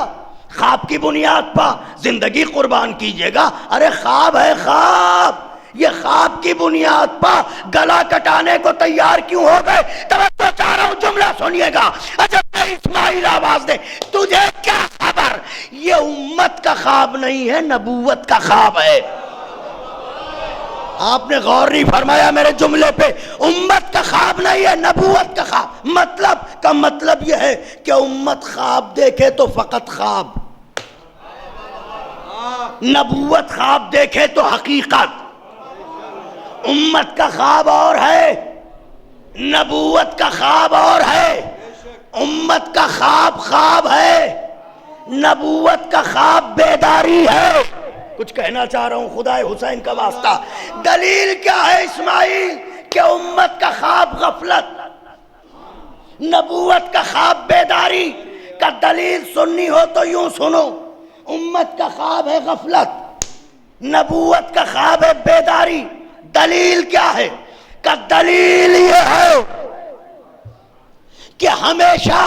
خواب کی بنیاد پر زندگی قربان کیجیے گا. ارے خواب ہے خواب، یہ خواب کی بنیاد پر گلا کٹانے کو تیار کیوں ہو گئے؟ توجہ چاہ رہا ہوں، جملہ سنیے گا. اچھا اسماعیل آواز دے، تجھے کیا خبر؟ یہ امت کا خواب نہیں ہے، نبوت کا خواب ہے. آپ نے غور نہیں فرمایا میرے جملے پہ. امت کا خواب نہیں ہے، نبوت کا خواب. مطلب یہ ہے کہ امت خواب دیکھے تو فقط خواب، نبوت خواب دیکھے تو حقیقت. امت کا خواب اور ہے، نبوت کا خواب اور ہے. امت کا خواب خواب ہے، نبوت کا خواب بیداری ہے. کچھ کہنا چاہ رہا ہوں خدائے حسین کا واسطہ. دلیل کیا ہے اسماعیل کہ امت کا خواب غفلت، نبوت کا خواب بیداری؟ کا دلیل سننی ہو تو یوں سنو، امت کا خواب ہے غفلت، نبوت کا خواب ہے بیداری. دلیل کیا ہے؟ کا دلیل یہ ہے کہ ہمیشہ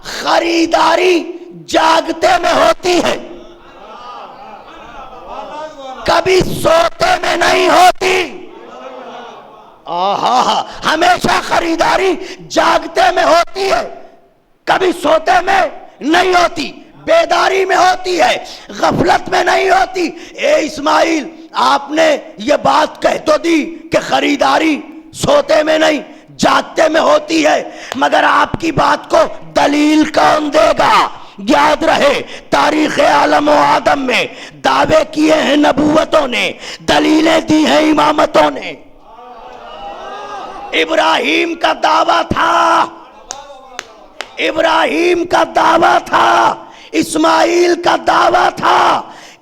خریداری جاگتے میں ہوتی ہے، کبھی سوتے میں نہیں ہوتی. ہمیشہ خریداری جاگتے میں ہوتی ہے، کبھی سوتے میں نہیں ہوتی، بیداری میں ہوتی ہے، غفلت میں نہیں ہوتی. اے اسماعیل آپ نے یہ بات کہہ تو دی کہ خریداری سوتے میں نہیں جاگتے میں ہوتی ہے، مگر آپ کی بات کو دلیل کون دے گا؟ یاد رہے تاریخ عالم و آدم میں دعوے کیے ہیں نبوتوں نے، دلیلیں دی ہیں امامتوں نے. ابراہیم کا دعویٰ تھا، ابراہیم کا دعویٰ تھا، اسماعیل کا دعویٰ تھا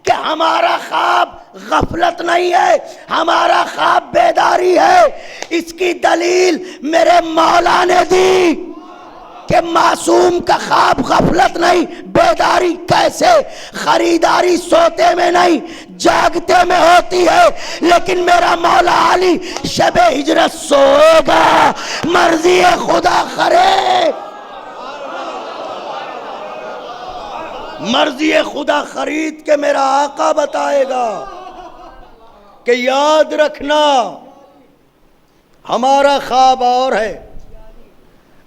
کہ ہمارا خواب غفلت نہیں ہے، ہمارا خواب بیداری ہے. اس کی دلیل میرے مولا نے دی کہ معصوم کا خواب غفلت نہیں بیداری. کیسے؟ خریداری سوتے میں نہیں جاگتے میں ہوتی ہے، لیکن میرا مولا علی شب ہجرت سوئے گا، مرضی خدا کرے، مرضی خدا خرید کے میرا آقا بتائے گا کہ یاد رکھنا ہمارا خواب اور ہے،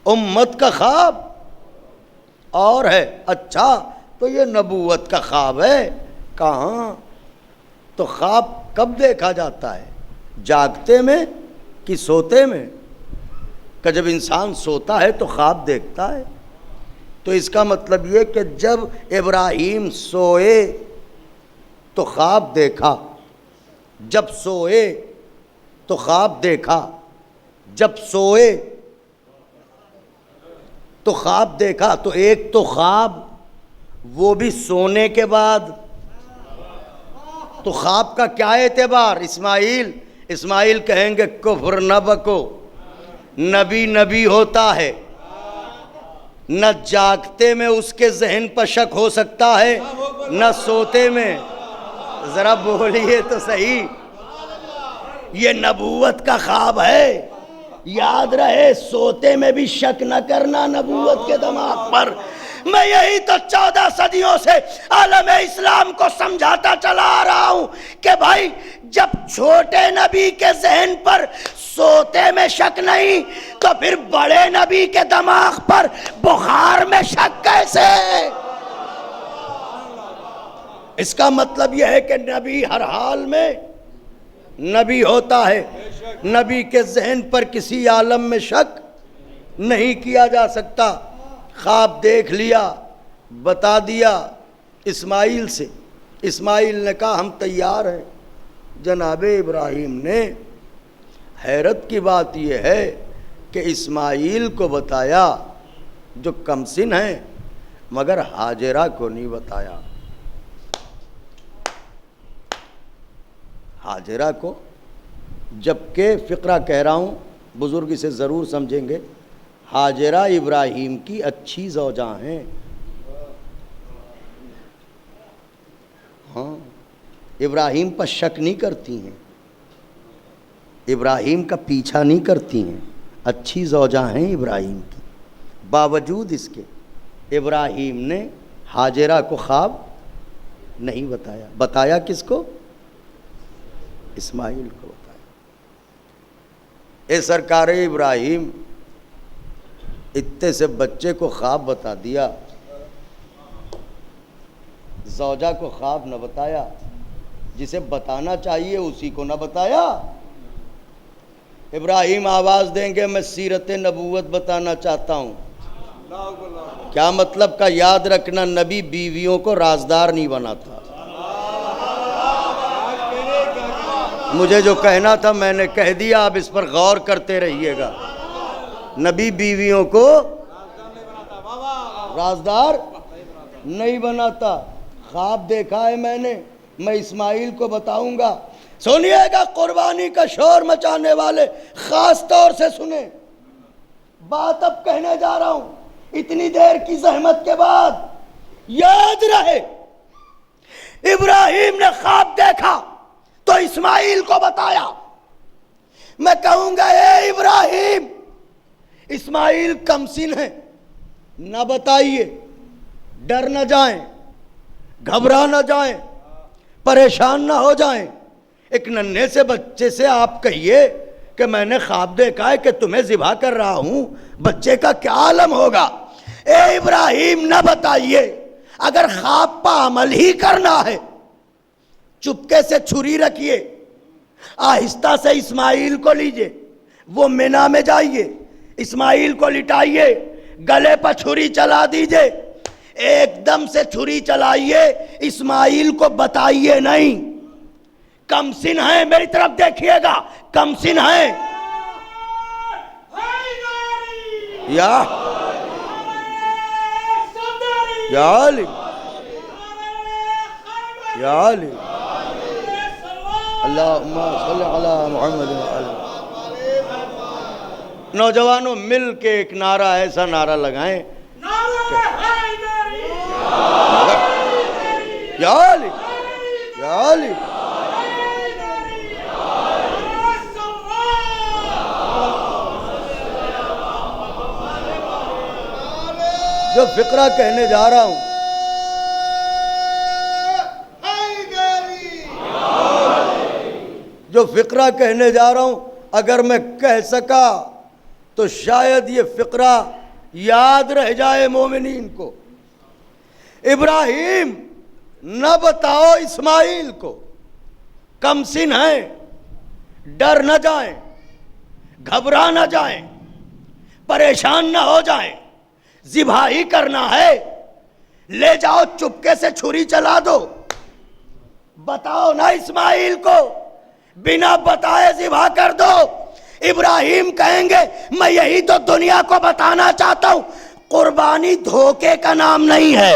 امت کا خواب اور ہے. اچھا تو یہ نبوت کا خواب ہے کہاں؟ تو خواب کب دیکھا جاتا ہے؟ جاگتے میں کہ سوتے میں؟ کہ جب انسان سوتا ہے تو خواب دیکھتا ہے. تو اس کا مطلب یہ کہ جب ابراہیم سوئے تو خواب دیکھا، جب سوئے تو خواب دیکھا، جب سوئے تو خواب دیکھا. تو ایک تو خواب وہ بھی سونے کے بعد. تو خواب کا کیا اعتبار؟ اسماعیل کہیں گے کفر نہ بکو، نبی نبی ہوتا ہے، نہ جاگتے میں اس کے ذہن پر شک ہو سکتا ہے نہ سوتے میں. ذرا بولیے تو صحیح. یہ نبوت کا خواب ہے، یاد رہے سوتے میں بھی شک نہ کرنا نبوت کے دماغ پر. میں یہی تو 14 صدیوں سے عالم اسلام کو سمجھاتا چلا آ رہا ہوں کہ بھائی جب چھوٹے نبی کے ذہن پر سوتے میں شک نہیں تو پھر بڑے نبی کے دماغ پر بخار میں شک کیسے؟ اس کا مطلب یہ ہے کہ نبی ہر حال میں نبی ہوتا ہے. نبی کے ذہن پر کسی عالم میں شک نہیں کیا جا سکتا. خواب دیکھ لیا، بتا دیا اسماعیل سے. اسماعیل نے کہا ہم تیار ہیں. جناب ابراہیم نے، حیرت کی بات یہ ہے کہ اسماعیل کو بتایا جو کمسن ہیں، مگر ہاجرہ کو نہیں بتایا. ہاجرہ کو، جبکہ فقرہ کہہ رہا ہوں، بزرگ اسے ضرور سمجھیں گے، ہاجرہ ابراہیم کی اچھی زوجہ ہیں. ہاں، ابراہیم پر شک نہیں کرتی ہیں، ابراہیم کا پیچھا نہیں کرتی ہیں، اچھی زوجہ ہیں ابراہیم کی. باوجود اس کے ابراہیم نے ہاجرہ کو خواب نہیں بتایا. بتایا کس کو؟ اسماعیل کو بتایا. اے سرکار ابراہیم، اتنے سے بچے کو خواب بتا دیا، زوجہ کو خواب نہ بتایا. جسے بتانا چاہیے اسی کو نہ بتایا. ابراہیم آواز دیں گے میں سیرت نبوت بتانا چاہتا ہوں. کیا مطلب کا؟ یاد رکھنا، نبی بیویوں کو رازدار نہیں بناتا. مجھے جو کہنا تھا میں نے کہہ دیا، اب اس پر غور کرتے رہیے گا. نبی بیویوں کو رازدار نہیں بناتا. خواب دیکھا ہے میں نے، میں اسماعیل کو بتاؤں گا. سنیے گا قربانی کا شور مچانے والے خاص طور سے سنیں. بات اب کہنے جا رہا ہوں، اتنی دیر کی زحمت کے بعد یاد رہے. ابراہیم نے خواب دیکھا تو اسماعیل کو بتایا. میں کہوں گا اے ابراہیم، اسماعیل کمسن ہے، نہ بتائیے، ڈر نہ جائیں، گھبرا نہ جائیں، پریشان نہ ہو جائیں. ایک ننھے سے بچے سے آپ کہیے کہ میں نے خواب دیکھا ہے کہ تمہیں ذبح کر رہا ہوں، بچے کا کیا عالم ہوگا؟ اے ابراہیم نہ بتائیے. اگر خواب پہ عمل ہی کرنا ہے، چپکے سے چھری رکھیے، آہستہ سے اسماعیل کو لیجئے، وہ مینا میں جائیے، اسماعیل کو لٹائیے، گلے پر چھری چلا دیجئے، ایک دم سے چھری چلائیے، اسماعیل کو بتائیے نہیں. کمسن ہیں، میری طرف دیکھیے گا، کمسن ہیں. یا علی، یا علی، اللہم صلی علی محمد وعلی. نوجوانوں مل کے ایک نعرہ، ایسا نعرہ لگائیں، یا علی، یا علی. جو فقرہ کہنے جا رہا ہوں، جو فقرہ کہنے جا رہا ہوں، اگر میں کہہ سکا تو شاید یہ فقرہ یاد رہ جائے مومنین کو. ابراہیم نہ بتاؤ اسماعیل کو، کمسن ہیں، ڈر نہ جائیں، گھبرا نہ جائیں، پریشان نہ ہو جائیں. ذبح ہی کرنا ہے، لے جاؤ، چپکے سے چھری چلا دو. بتاؤ نہ اسماعیل کو، بنا بتائے ذبح کر دو. ابراہیم کہیں گے میں یہی تو دنیا کو بتانا چاہتا ہوں، قربانی دھوکے کا نام نہیں ہے.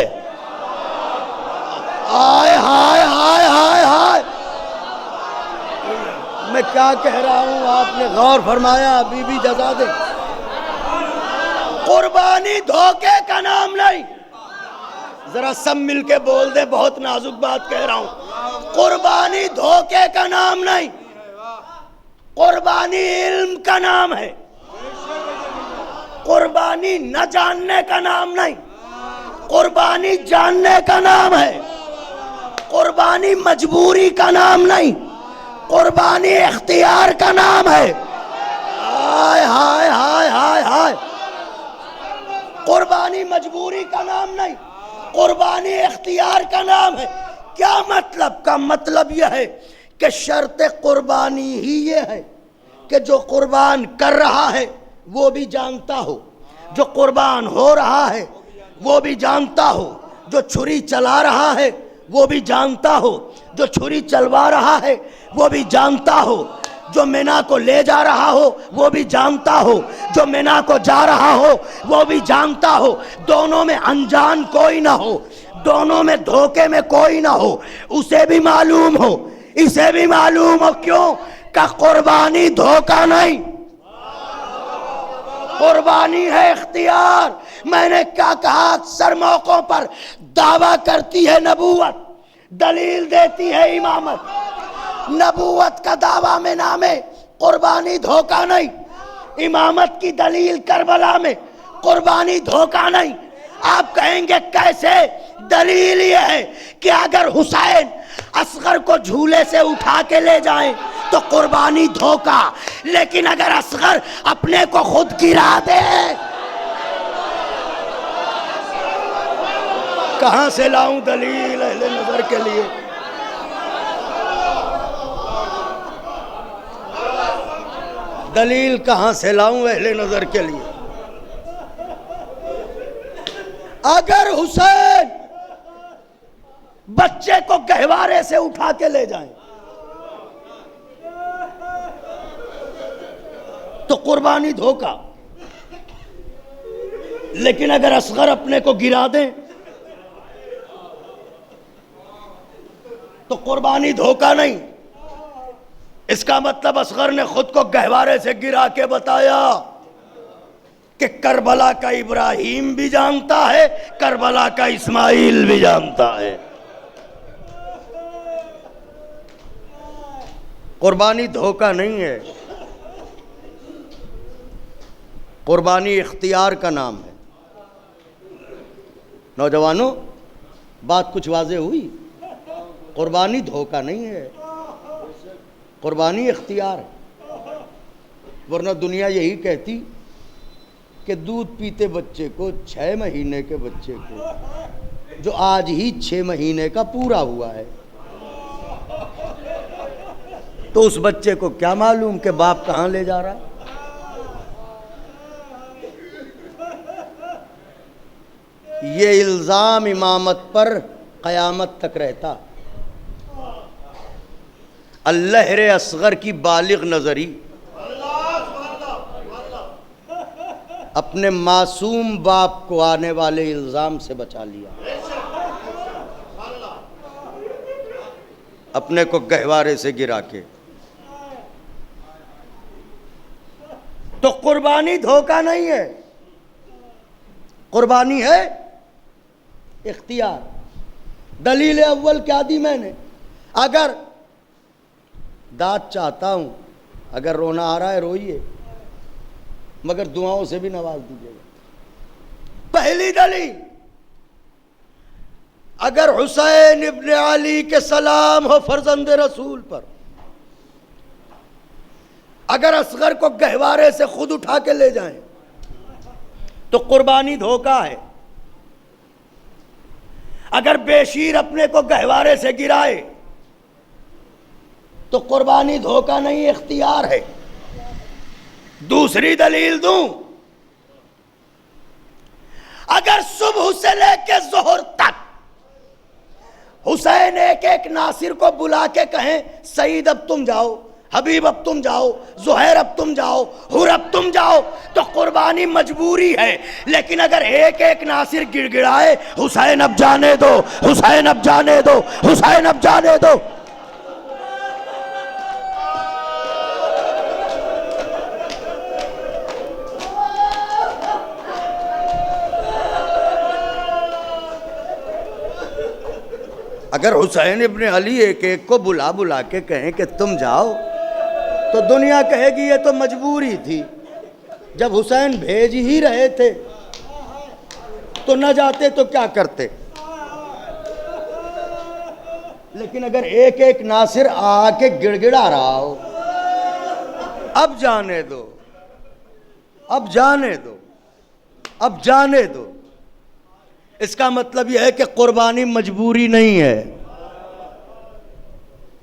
ہائے ہائے ہائے ہائے ہائے، میں کیا کہہ رہا ہوں آپ نے غور فرمایا؟ بی بی جزا دے. قربانی دھوکے کا نام نہیں. ذرا سب مل کے بول دے، بہت نازک بات کہہ رہا ہوں. قربانی دھوکے کا نام نہیں، قربانی علم کا نام ہے. قربانی نہ جاننے کا نام نہیں، قربانی جاننے کا نام ہے. قربانی مجبوری کا نام نہیں، قربانی اختیار کا نام ہے. قربانی مجبوری کا نام نہیں، قربانی اختیار کا نام ہے۔ کیا مطلب؟ کا مطلب یہ ہے کہ شرط قربانی ہی یہ ہے کہ جو قربان کر رہا ہے وہ بھی جانتا ہو، جو قربان ہو رہا ہے وہ بھی جانتا ہو، جو چھری چلا رہا ہے وہ بھی جانتا ہو، جو چھری چلوا رہا ہے وہ بھی جانتا ہو، جو مینا کو لے جا رہا ہو وہ بھی جانتا ہو، جو مینا کو جا رہا ہو وہ بھی جانتا ہو، دونوں میں انجان کوئی نہ ہو، دونوں میں دھوکے میں کوئی نہ ہو، اسے بھی معلوم ہو اسے بھی معلوم ہو۔ کیوں؟ کہ قربانی دھوکہ نہیں، قربانی ہے اختیار۔ میں نے کیا کہا؟ اکثر موقعوں پر دعویٰ کرتی ہے نبوت، دلیل دیتی ہے امامت۔ نبوت کا دعویٰ میں نام ہے، قربانی دھوکہ نہیں۔ امامت کی دلیل کربلا میں، قربانی دھوکہ نہیں۔ آپ کہیں گے کیسے؟ دلیل یہ ہے کہ اگر حسین اصغر کو جھولے سے اٹھا کے لے جائیں تو قربانی دھوکہ، لیکن اگر اصغر اپنے کو خود گرا دے، کہاں سے لاؤں دلیل اہل نظر کے لیے؟ دلیل کہاں سے لاؤں اہل نظر کے لیے؟ اگر حسین بچے کو گہوارے سے اٹھا کے لے جائیں تو قربانی دھوکہ، لیکن اگر اصغر اپنے کو گرا دیں تو قربانی دھوکہ نہیں۔ اس کا مطلب اصغر نے خود کو گہوارے سے گرا کے بتایا کہ کربلا کا ابراہیم بھی جانتا ہے، کربلا کا اسماعیل بھی جانتا ہے۔ قربانی دھوکہ نہیں ہے، قربانی اختیار کا نام ہے۔ نوجوانوں، بات کچھ واضح ہوئی؟ قربانی دھوکہ نہیں ہے، قربانی اختیار ہے۔ ورنہ دنیا یہی کہتی کہ دودھ پیتے بچے کو، 6 مہینے کے بچے کو، جو آج ہی 6 مہینے کا پورا ہوا ہے، تو اس بچے کو کیا معلوم کہ باپ کہاں لے جا رہا ہے؟ یہ الزام امامت پر قیامت تک رہتا۔ اللہر اصغر کی بالغ نظری اپنے معصوم باپ کو آنے والے الزام سے بچا لیا، اپنے کو گہوارے سے گرا کے۔ تو قربانی دھوکہ نہیں ہے، قربانی ہے اختیار۔ دلیل اول کیا دی میں نے؟ اگر داد چاہتا ہوں، اگر رونا آ رہا ہے روئیے، مگر دعاؤں سے بھی نواز دیجیے گا۔ پہلی دلیل، اگر حسین ابن علی کے سلام ہو فرزند رسول پر، اگر اصغر کو گہوارے سے خود اٹھا کے لے جائیں تو قربانی دھوکہ ہے۔ اگر بے شیر اپنے کو گہوارے سے گرائے تو قربانی دھوکہ نہیں، اختیار ہے۔ دوسری دلیل دوں، اگر صبح سے لے کے ظہر تک حسین ایک ایک ناصر کو بلا کے کہیں سعید اب تم جاؤ، حبیب اب تم جاؤ، زہیر اب تم جاؤ، حر اب تم جاؤ، تو قربانی مجبوری ہے۔ لیکن اگر ایک ایک ناصر گڑ گڑائے حسین اب جانے دو، حسین اب جانے دو، حسین اب جانے دو، اگر حسین ابن علی ایک ایک کو بلا بلا کے کہیں کہ تم جاؤ تو دنیا کہے گی یہ تو مجبوری تھی، جب حسین بھیج ہی رہے تھے تو نہ جاتے تو کیا کرتے۔ لیکن اگر ایک ایک ناصر آ کے گڑ گڑا رہا ہو اب جانے دو، اب جانے دو، اب جانے دو، اس کا مطلب یہ ہے کہ قربانی مجبوری نہیں ہے،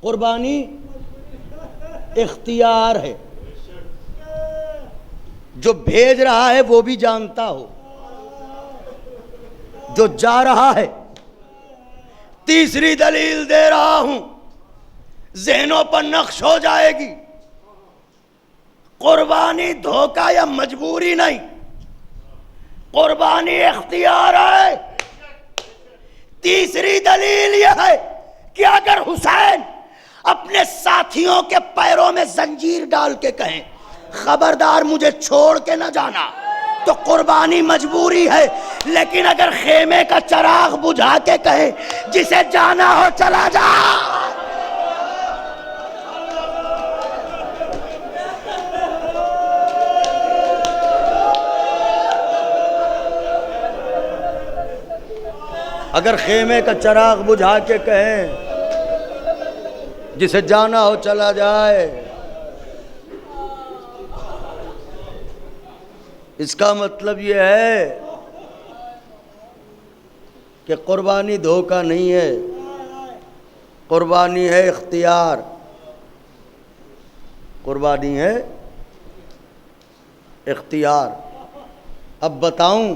قربانی اختیار ہے۔ جو بھیج رہا ہے وہ بھی جانتا ہو، جو جا رہا ہے۔ تیسری دلیل دے رہا ہوں، ذہنوں پر نقش ہو جائے گی۔ قربانی دھوکہ یا مجبوری نہیں، قربانی اختیار ہے۔ تیسری دلیل یہ ہے کہ اگر حسین اپنے ساتھیوں کے پیروں میں زنجیر ڈال کے کہیں خبردار مجھے چھوڑ کے نہ جانا، تو قربانی مجبوری ہے۔ لیکن اگر خیمے کا چراغ بجھا کے کہیں جسے جانا ہو چلا جا، اگر خیمے کا چراغ بجھا کے کہیں جسے جانا ہو چلا جائے، اس کا مطلب یہ ہے کہ قربانی دھوکہ نہیں ہے، قربانی ہے اختیار، قربانی ہے اختیار۔ اب بتاؤں،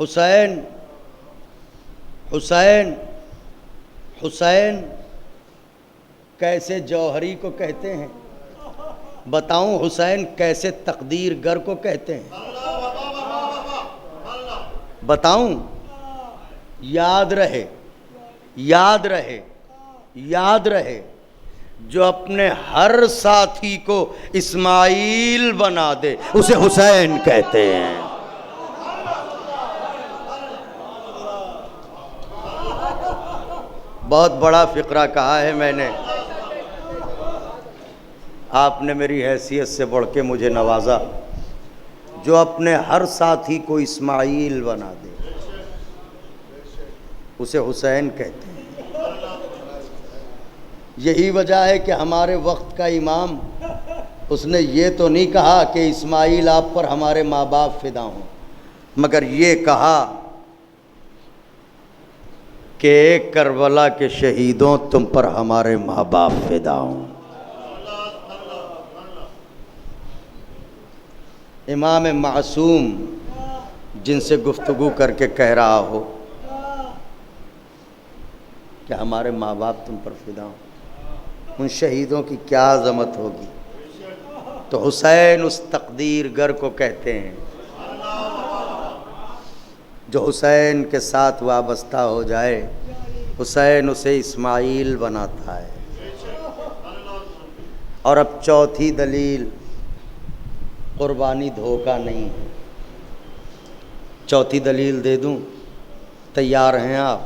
حسین کیسے جوہری کو کہتے ہیں؟ بتاؤں حسین کیسے تقدیر گر کو کہتے ہیں؟ بتاؤں؟ یاد رہے، یاد رہے، یاد رہے، جو اپنے ہر ساتھی کو اسماعیل بنا دے اسے حسین کہتے ہیں۔ بہت بڑا فقرہ کہا ہے میں نے، آپ نے میری حیثیت سے بڑھ کے مجھے نوازا۔ جو اپنے ہر ساتھی کو اسماعیل بنا دے اسے حسین کہتے ہیں۔ یہی وجہ ہے کہ ہمارے وقت کا امام، اس نے یہ تو نہیں کہا کہ اسماعیل آپ پر ہمارے ماں باپ فدا ہوں، مگر یہ کہا کہ کربلا کے شہیدوں تم پر ہمارے ماں باپ فدا ہوں۔ امام معصوم جن سے گفتگو کر کے کہہ رہا ہو کہ ہمارے ماں باپ تم پر فدا ہوں، ان شہیدوں کی کیا عظمت ہوگی۔ تو حسین اس تقدیر گر کو کہتے ہیں جو حسین کے ساتھ وابستہ ہو جائے، حسین اسے اسماعیل بناتا ہے۔ اور اب چوتھی دلیل، قربانی دھوکہ نہیں ہے۔ چوتھی دلیل دے دوں؟ تیار ہیں آپ؟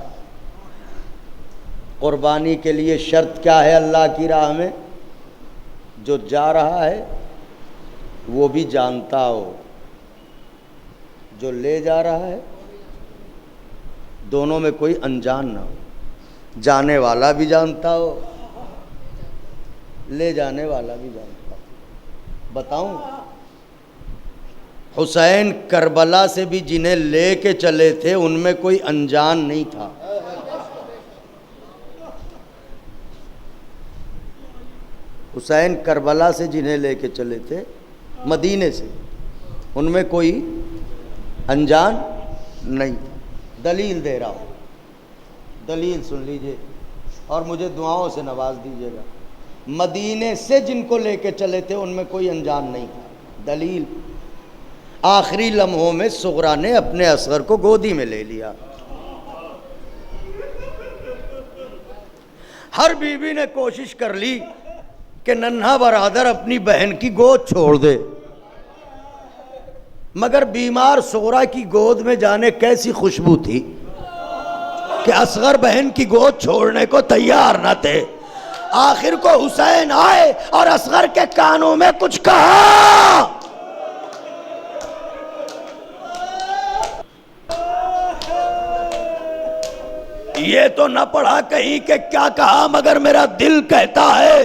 قربانی کے لیے شرط کیا ہے اللہ کی راہ میں؟ جو جا رہا ہے وہ بھی جانتا ہو، جو لے جا رہا ہے دونوں میں کوئی انجان نہ ہو، جانے والا بھی جانتا ہو، لے جانے والا بھی جانتا ہو۔ بتاؤں، حسین کربلا سے بھی جنہیں لے کے چلے تھے ان میں کوئی انجان نہیں تھا۔ حسین کربلا سے جنہیں لے کے چلے تھے مدینے سے، ان میں کوئی انجان نہیں تھا۔ دلیل دے رہا ہوں، دلیل سن لیجئے اور مجھے دعاؤں سے نواز دیجئے گا۔ مدینے سے جن کو لے کے چلے تھے ان میں کوئی انجان نہیں تھا۔ دلیل، آخری لمحوں میں صغرا نے اپنے اصغر کو گودی میں لے لیا۔ ہر بیوی نے کوشش کر لی کہ ننھا برادر اپنی بہن کی گود چھوڑ دے، مگر بیمار صغرا کی گود میں جانے کیسی خوشبو تھی کہ اصغر بہن کی گود چھوڑنے کو تیار نہ تھے۔ آخر کو حسین آئے اور اصغر کے کانوں میں کچھ کہا۔ یہ تو نہ پڑھا کہیں کہ کیا کہا، مگر میرا دل کہتا ہے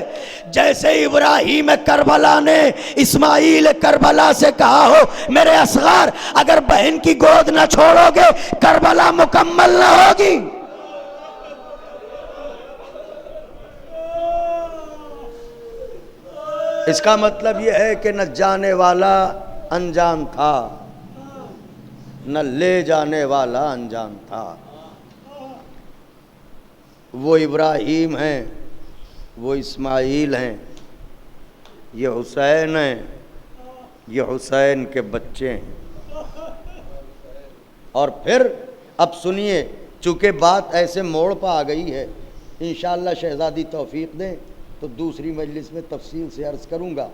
جیسے ابراہیم کربلا نے اسماعیل کربلا سے کہا ہو میرے اصغر اگر بہن کی گود نہ چھوڑو گے کربلا مکمل نہ ہوگی. اس کا مطلب یہ ہے کہ نہ جانے والا انجان تھا نہ لے جانے والا انجان تھا. وہ ابراہیم ہیں، وہ اسماعیل ہیں، یہ حسین ہیں، یہ حسین کے بچے ہیں. اور پھر اب سنیے، چونکہ بات ایسے موڑ پہ آ گئی ہے، انشاءاللہ شہزادی توفیق دیں تو دوسری مجلس میں تفصیل سے عرض کروں گا.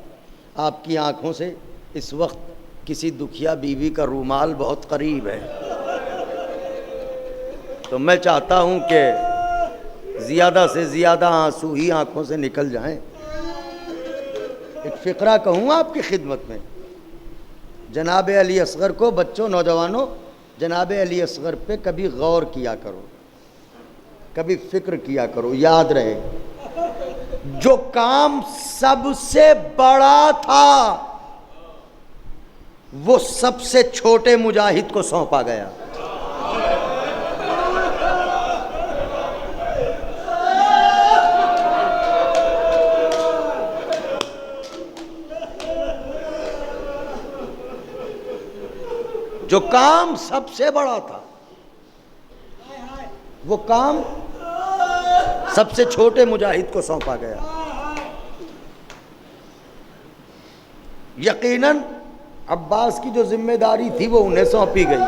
آپ کی آنکھوں سے اس وقت کسی دکھیا بیوی کا رومال بہت قریب ہے، تو میں چاہتا ہوں کہ زیادہ سے زیادہ آنسو ہی آنکھوں سے نکل جائیں. ایک فقرہ کہوں آپ کی خدمت میں. جناب علی اصغر کو، بچوں نوجوانوں، جناب علی اصغر پہ کبھی غور کیا کرو، کبھی فکر کیا کرو، یاد رہے جو کام سب سے بڑا تھا وہ سب سے چھوٹے مجاہد کو سونپا گیا. جو کام سب سے بڑا تھا وہ کام سب سے چھوٹے مجاہد کو سونپا گیا. یقیناً عباس کی جو ذمہ داری تھی وہ انہیں سونپی گئی.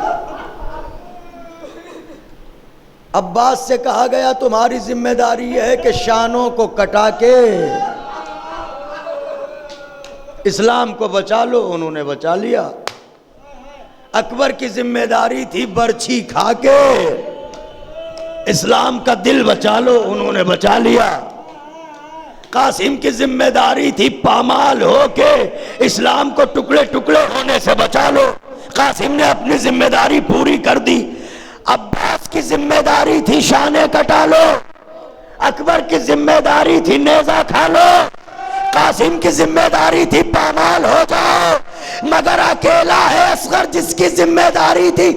عباس سے کہا گیا تمہاری ذمہ داری یہ ہے کہ شانوں کو کٹا کے اسلام کو بچا لو، انہوں نے بچا لیا. اکبر کی ذمہ داری تھی برچھی کھا کے اسلام کا دل بچا لو، انہوں نے بچا لیا. قاسم کی ذمہ داری تھی پامال ہو کے اسلام کو ٹکڑے ٹکڑے ہونے سے بچا لو، قاسم نے اپنی ذمہ داری پوری کر دی. عباس کی ذمہ داری تھی شانے کٹا لو، اکبر کی ذمہ داری تھی نیزہ کھا لو، قاسم کی ذمہ داری تھی پامال ہو جاؤ. مگر اکیلا ہے اصغر جس کی ذمہ داری تھی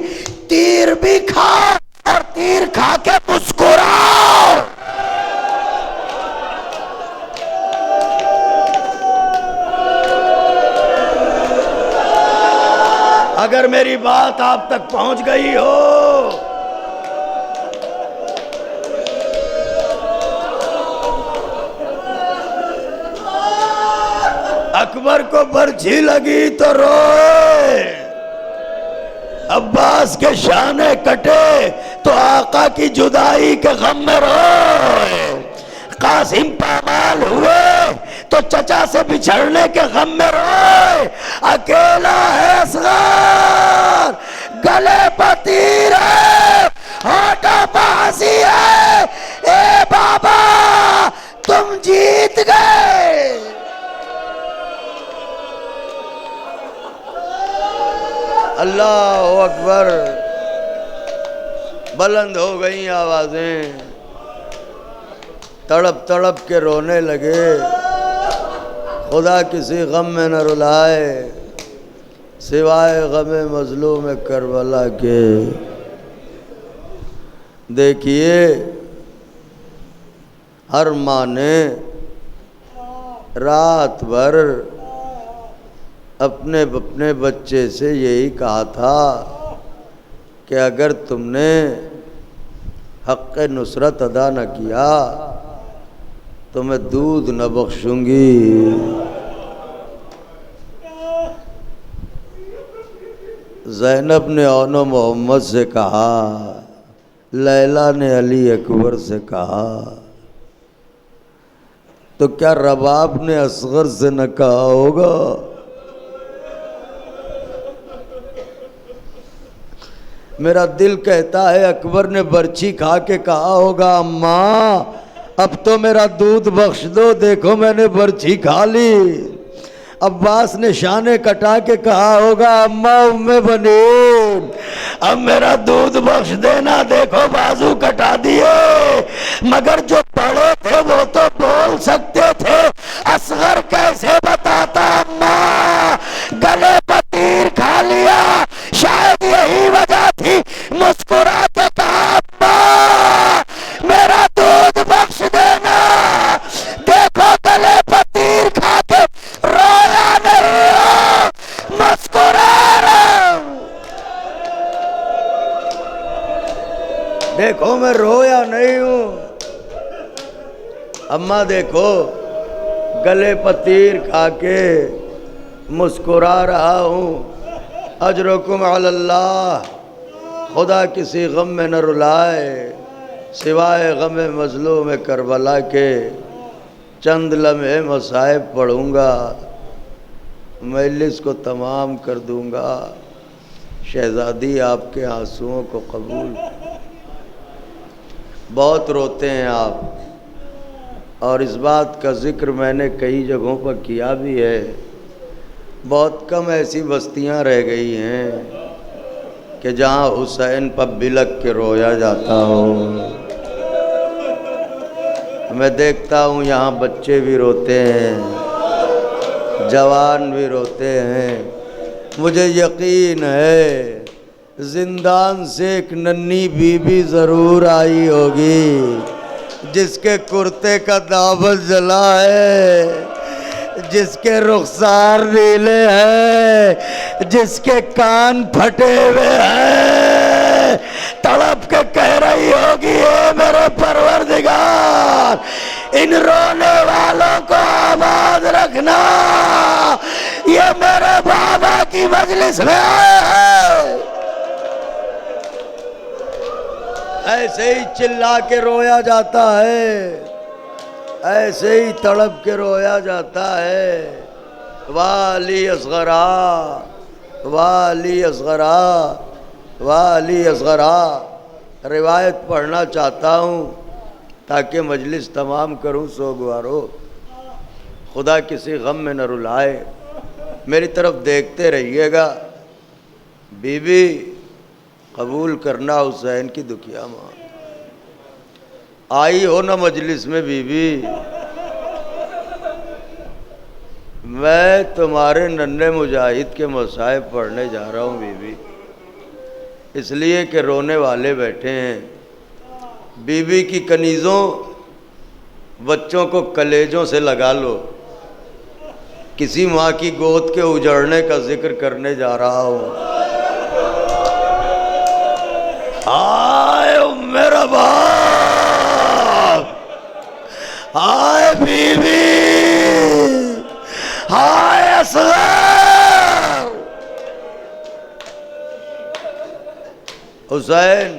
تیر بھی کھاؤ اور تیر کھا کے مسکراؤ. اگر میری بات آپ تک پہنچ گئی ہو اکبر کو برچھی لگی تو روئے، عباس کے شانے کٹے تو آقا کی جدائی کے غم میں روئے، قاسم پامال ہوئے تو چچا سے بچھڑنے کے غم میں روئے. اکیلا ہے اصغر، گلے پہ تیر ہے، ہونٹوں پہ ہنسی ہے، اے بابا تم جیت گئے. اللہ اکبر. بلند ہو گئیں آوازیں، تڑپ تڑپ کے رونے لگے. خدا کسی غم میں نہ رلائے سوائے غم مظلوم کربلا کے. دیکھیے ہر ماں نے رات بھر اپنے بچے سے یہی کہا تھا کہ اگر تم نے حق نصرت ادا نہ کیا تو میں دودھ نہ بخشوں گی. زینب نے اون و محمد سے کہا، لیلا نے علی اکبر سے کہا، تو کیا رباب نے اصغر سے نہ کہا ہوگا؟ میرا دل کہتا ہے اکبر نے برچھی کھا کے کہا ہوگا اماں اب تو میرا دودھ بخش دو، دیکھو میں نے برچھی کھا لی. عباس نے شانے کٹا کے کہا ہوگا اماں ام بنین اب میرا دودھ بخش دینا، دیکھو بازو کٹا دیے. مگر جو بڑے تھے وہ تو بول سکتے تھے، اصغر کیسے بتاتا اماں گلے پر تیر کھا لیا، شاید یہی وجہ تھی مسکرا کے کہا اماں میرا دودھ بخش دینا، دیکھو گلے پر تیر کھا کے رویا نہیں ہوں، مسکرا رہا ہوں۔ دیکھو میں رویا نہیں ہوں اماں، دیکھو گلے پر تیر کھا کے مسکرا رہا ہوں۔ اجرکم علی اللہ، خدا کسی غم میں نہ رلائے سوائے غم مظلوم کربلا کے، چند لمحے مصائب پڑھوں گا مجلس کو تمام کر دوں گا، شہزادی آپ کے آنسوؤں کو قبول۔ بہت روتے ہیں آپ، اور اس بات کا ذکر میں نے کئی جگہوں پر کیا بھی ہے، بہت کم ایسی بستیاں رہ گئی ہیں کہ جہاں حسین پر بلک کے رویا جاتا ہو۔ میں دیکھتا ہوں یہاں بچے بھی روتے ہیں، جوان بھی روتے ہیں۔ مجھے یقین ہے زندان سے ایک ننھی بی بی ضرور آئی ہوگی جس کے کرتے کا دامن جلا ہے، جس کے رخسار نیلے ہیں، جس کے کان پھٹے ہوئے ہیں، تڑپ کے کہہ رہی ہوگی اے میرے پروردگار ان رونے والوں کو آباد رکھنا، یہ میرے بابا کی مجلس میں آئے ہیں۔ ایسے ہی چلا کے رویا جاتا ہے، ایسے ہی تڑپ کے رویا جاتا ہے۔ والی اصغرا، والی اصغرا، والی اصغرا۔ روایت پڑھنا چاہتا ہوں تاکہ مجلس تمام کروں۔ سوگوارو، خدا کسی غم میں نہ رلائے، میری طرف دیکھتے رہیے گا۔ بی بی قبول کرنا حسین کی دکھیا ماں، آئی ہو نا مجلس میں بی بی، میں تمہارے ننھے مجاہد کے مصائب پڑھنے جا رہا ہوں بی بی، اس لیے کہ رونے والے بیٹھے ہیں۔ بی بی کی کنیزوں بچوں کو کلیجوں سے لگا لو، کسی ماں کی گود کے اجڑنے کا ذکر کرنے جا رہا ہوں۔ آئے میرا باپ، آئے بی بی، آئے اصغر۔ حسین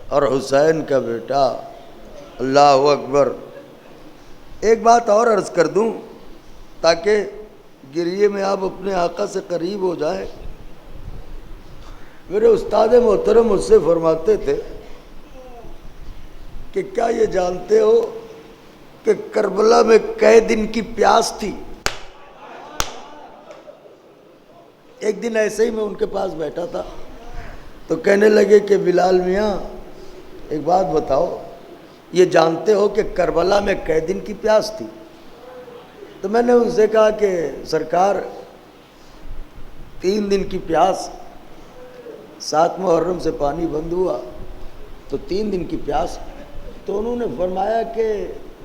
اور حسین کا بیٹا، اللہ اکبر۔ ایک بات اور عرض کر دوں تاکہ گریے میں آپ اپنے آقا سے قریب ہو جائیں۔ میرے استاد محترم مجھ سے فرماتے تھے کہ کیا یہ جانتے ہو کہ کربلا میں کئے دن کی پیاس تھی؟ ایک دن ایسے ہی میں ان کے پاس بیٹھا تھا تو کہنے لگے کہ بلال میاں ایک بات بتاؤ، یہ جانتے ہو کہ کربلا میں کئے دن کی پیاس تھی؟ تو میں نے ان سے کہا کہ سرکار 3 دن کی پیاس، 7 محرم سے پانی بند ہوا تو 3 دن کی پیاس۔ تو انہوں نے فرمایا کہ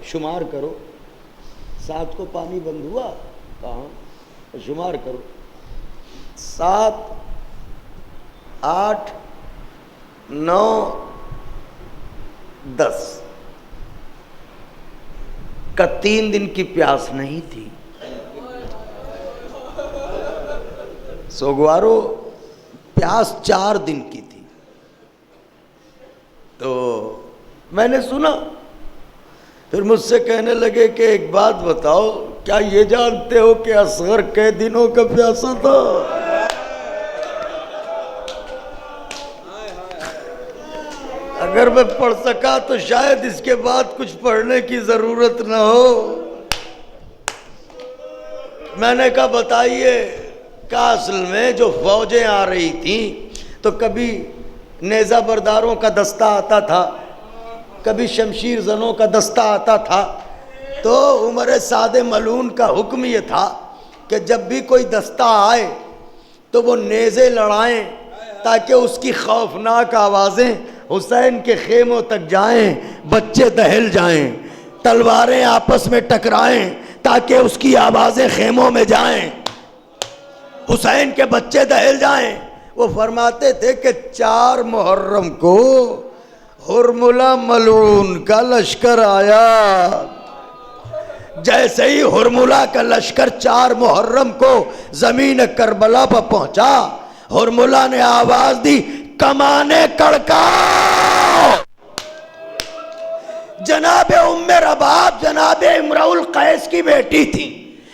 شمار کرو، 7 کو پانی بند ہوا، کہاں شمار کرو، 7 8 9 10 کا 3 دن کی پیاس نہیں تھی۔ سوگوارو پیاس 4 دن کی تھی۔ تو میں نے سنا، پھر مجھ سے کہنے لگے کہ ایک بات بتاؤ، کیا یہ جانتے ہو کہ اصغر کئے دنوں کا پیاسا تھا؟ اگر میں پڑھ سکا تو شاید اس کے بعد کچھ پڑھنے کی ضرورت نہ ہو۔ میں نے کہا بتائیے، کہ اصل میں جو فوجیں آ رہی تھیں تو کبھی نیزہ برداروں کا دستہ آتا تھا، کبھی شمشیر زنوں کا دستہ آتا تھا، تو عمر سعد ملعون کا حکم یہ تھا کہ جب بھی کوئی دستہ آئے تو وہ نیزے لڑائیں تاکہ اس کی خوفناک آوازیں حسین کے خیموں تک جائیں، بچے دہل جائیں، تلواریں آپس میں ٹکرائیں تاکہ اس کی آوازیں خیموں میں جائیں، حسین کے بچے دہل جائیں۔ وہ فرماتے تھے کہ 4 محرم کو ہرملہ ملعون کا لشکر آیا، جیسے ہی ہرملہ کا لشکر 4 محرم کو زمین کربلا پر پہنچا، ہرملہ نے آواز دی، کمانے کڑکاؤ۔ جناب ام رباب جناب امرؤ القیس کی بیٹی تھی۔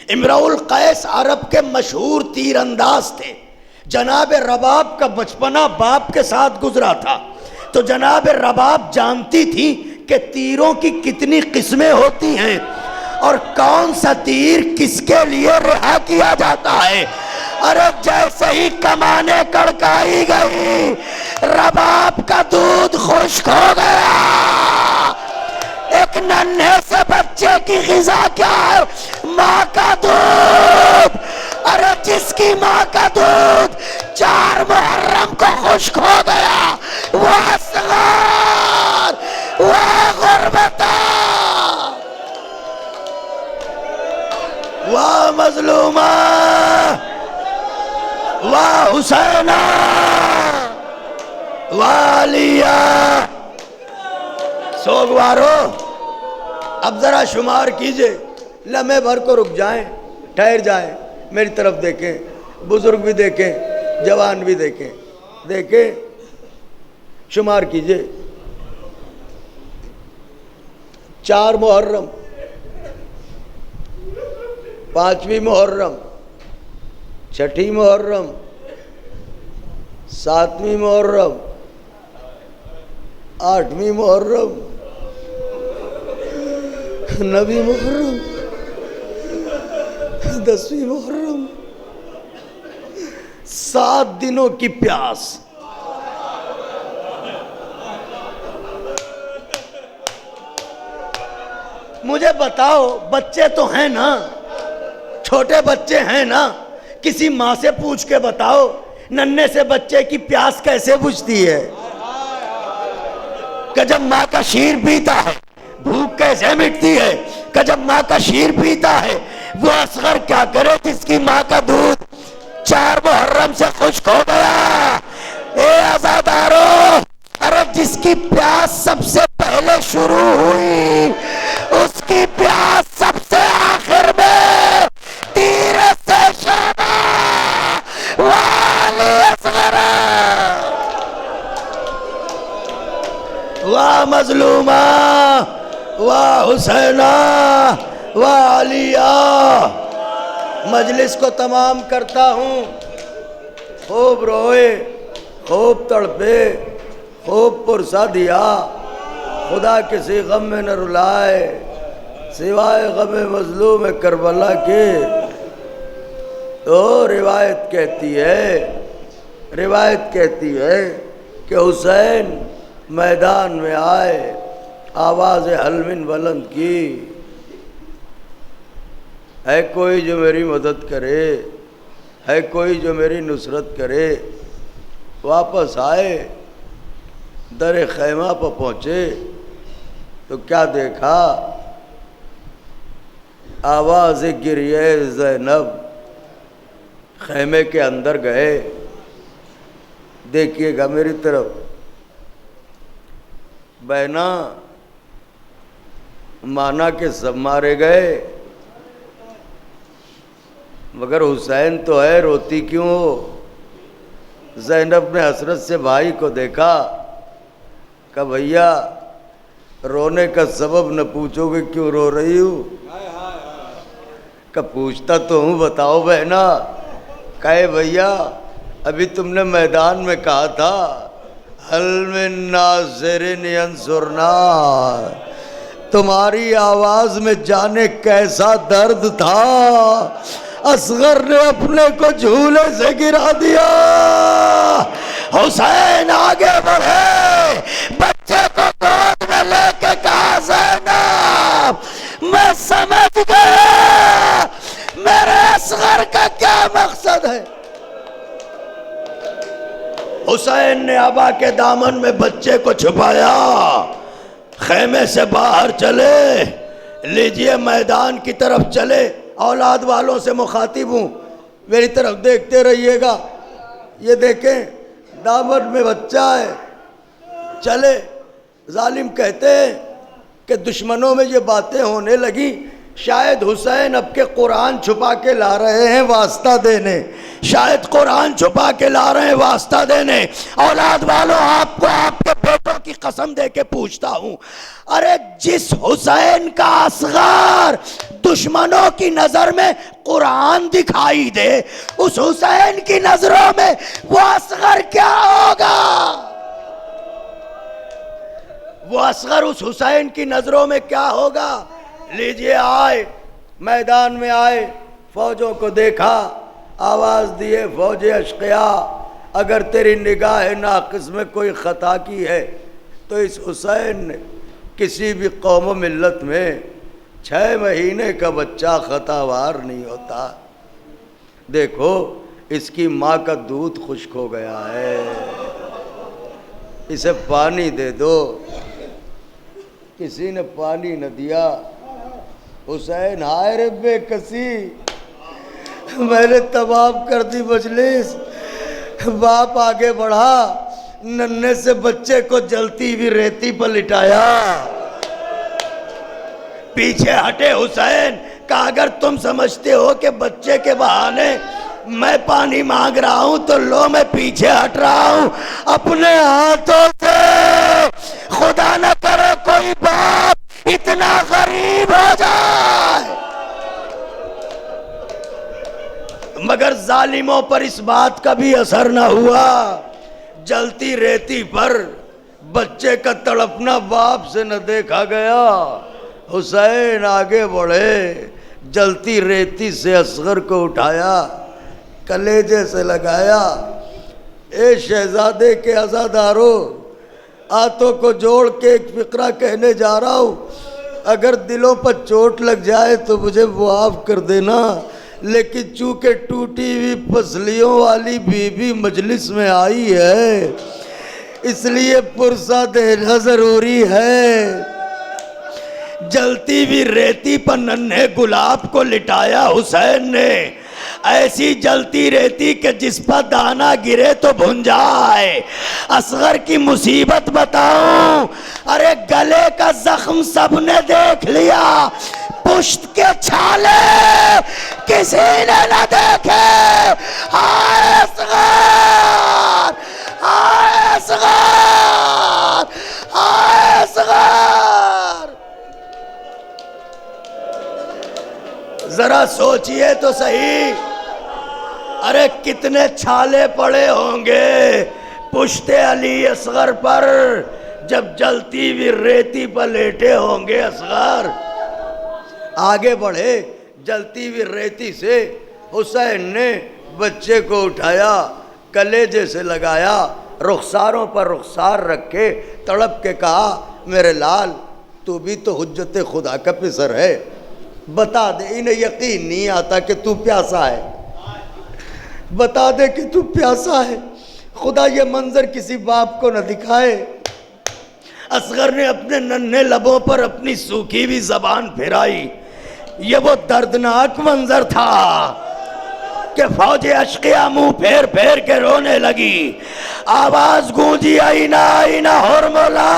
امرؤ القیس عرب کے مشہور تیر انداز تھے۔ جناب رباب کا بچپنا باپ کے ساتھ گزرا تھا، تو جناب رباب جانتی تھی کہ تیروں کی کتنی قسمیں ہوتی ہیں اور کون سا تیر کس کے لیے رہا کیا جاتا ہے۔ ارے جیسے ہی کمانے کڑکائی گئی، رباب کا دودھ خشک ہو گیا۔ ایک ننھے سے بچے کی غذا کیا ہے؟ ماں کا دودھ۔ ارے جس کی ماں کا دودھ 4 محرم کو خشک ہو گیا، وہ اصغر، وہ غربتہ، واہ مظلومہ، واہ حسینہ، واہ علیہ۔ سوگوارو اب ذرا شمار کیجئے، لمحے بھر کو رک جائیں، ٹھہر جائیں، میری طرف دیکھیں، بزرگ بھی دیکھیں، جوان بھی دیکھیں، دیکھیں شمار کیجئے۔ 4 محرم، 5ویں محرم، 6ٹھی محرم، 7ویں محرم، 8ویں محرم، 9ویں محرم، 10ویں محرم، 7 دنوں کی پیاس۔ مجھے بتاؤ، بچے تو ہیں نا، چھوٹے بچے ہیں نا، کسی ماں سے پوچھ کے بتاؤ ننھے سے بچے کی پیاس کیسے بجھتی ہے؟ کہ جب ماں کا شیر پیتا ہے بھوک کیسے مٹتی ہے؟ کہ جب ماں کا شیر پیتا ہے وہ اصغر کیا کرے جس کی ماں کا دودھ 4 محرم سے خشک ہو گیا؟ اے عزادارو، ارے جس کی پیاس سب سے پہلے شروع ہوئی اس کی پیاس سب سے آخر میں تیر سے شانہ والی اصغر۔ واہ مظلومہ، واہ حسینہ، واہ علیہ۔ مجلس کو تمام کرتا ہوں۔ خوب روئے، خوب تڑپے، خوب پرسہ دیا، خدا کسی غم میں نہ رلائے سوائے غم مظلوم کربلا کے۔ تو روایت کہتی ہے کہ حسین میدان میں آئے، آواز حلمن بلند کی، ہے کوئی جو میری مدد کرے، ہے کوئی جو میری نصرت کرے۔ واپس آئے، در خیمہ پر پہنچے تو کیا دیکھا؟ آواز گریہ زینب۔ خیمے کے اندر گئے، دیکھیے گا میری طرف، بہنا مانا کہ سب مارے گئے مگر حسین تو ہے، روتی کیوں ہو؟ زینب نے حسرت سے بھائی کو دیکھا، کہ بھیا رونے کا سبب نہ پوچھو گے کیوں رو رہی ہوں؟ کہ پوچھتا تو ہوں، بتاؤ بہنا۔ کہے بھیا ابھی تم نے میدان میں کہا تھا حل من ناصر ینصرنا، تمہاری آواز میں جانے کیسا درد تھا۔ اصغر نے اپنے کو جھولے سے گرا دیا۔ حسین آگے بڑھے، بچے کو گود میں لے کے کہا زینب میں سمجھ گیا میرے اصغر کا کیا مقصد ہے۔ حسین نے ابا کے دامن میں بچے کو چھپایا، خیمے سے باہر چلے، لیجئے میدان کی طرف چلے۔ اولاد والوں سے مخاطب ہوں، میری طرف دیکھتے رہیے گا۔ یہ دیکھیں دامن میں بچہ ہے، چلے۔ ظالم کہتے ہیں کہ دشمنوں میں یہ باتیں ہونے لگی، شاید حسین اب کے قرآن چھپا کے لا رہے ہیں واسطہ دینے، شاید قرآن چھپا کے لا رہے ہیں واسطہ دینے۔ اولاد والوں، آپ کو آپ کے بیٹوں کی قسم دے کے پوچھتا ہوں، ارے جس حسین کا اصغر دشمنوں کی نظر میں قرآن دکھائی دے، اس حسین کی نظروں میں وہ اصغر کیا ہوگا؟ وہ اصغر اس حسین کی نظروں میں کیا ہوگا؟ لیجئے آئے، میدان میں آئے، فوجوں کو دیکھا، آواز دیے، فوج اشقیاء، اگر تیری نگاہ ناقص میں کوئی خطا کی ہے تو اس حسین نے کسی بھی قوم و ملت میں 6 مہینے کا بچہ خطا وار نہیں ہوتا۔ دیکھو اس کی ماں کا دودھ خشک ہو گیا ہے، اسے پانی دے دو۔ کسی نے پانی نہ دیا۔ حسین ہائے رے بے کسی، میں نے تمام کر دی مجلس۔ باپ آگے بڑھا، ننھے سے بچے کو جلتی ہوئی ریتی پر لٹایا، پیچھے ہٹے حسین، کہا اگر تم سمجھتے ہو کہ بچے کے بہانے میں پانی مانگ رہا ہوں تو لو میں پیچھے ہٹ رہا ہوں، اپنے ہاتھوں سے۔ خدا نہ کرے کوئی باپ اتنا غریب ہو جائے۔ مگر ظالموں پر اس بات کا بھی اثر نہ ہوا۔ جلتی ریتی پر بچے کا تڑپنا باپ سے نہ دیکھا گیا۔ حسین آگے بڑھے، جلتی ریتی سے اصغر کو اٹھایا، کلیجے سے لگایا۔ اے شہزادے کے عزادارو، ہاتھوں کو جوڑ کے ایک فقرہ کہنے جا رہا ہوں، اگر دلوں پر چوٹ لگ جائے تو مجھے معاف کر دینا، لیکن چونکہ ٹوٹی ہوئی پسلیوں والی بی بی مجلس میں آئی ہے اس لیے پرسہ دینا ضروری ہے۔ جلتی ہوئی ریتی پر ننھے گلاب کو لٹایا حسین نے، ایسی جلتی ریتی کہ جس پر دانا گرے تو بھن جائے۔ اصغر کی مصیبت بتاؤں، ارے گلے کا زخم سب نے دیکھ لیا، پشت کے چھالے کسی نے نہ دیکھے۔ ہائے اصغر، ہائے اصغر، ہائے اصغر۔ ذرا سوچئے تو صحیح، ارے کتنے چھالے پڑے ہوں گے پشت علی اصغر پر جب جلتی ہوئی ریتی پر لیٹے ہوں گے اصغر۔ آگے بڑھے، جلتی ہوئی ریتی سے حسین نے بچے کو اٹھایا، کلیجے سے لگایا، رخساروں پر رخسار رکھ کے تڑپ کے کہا، میرے لال تو بھی تو حجت خدا کا پسر ہے، بتا دے، انہیں یقین نہیں آتا کہ تو پیاسا ہے، بتا دے کہ تو پیاسا ہے، خدا یہ منظر کسی باپ کو نہ دکھائے۔ اصغر نے اپنے ننھے لبوں پر اپنی سوکھی ہوئی زبان پھرائی۔ یہ وہ دردناک منظر تھا کہ فوج اشقیاء منہ پھیر پھیر کے رونے لگی۔ آواز گونجی، آئینہ آئینہ ہرملا،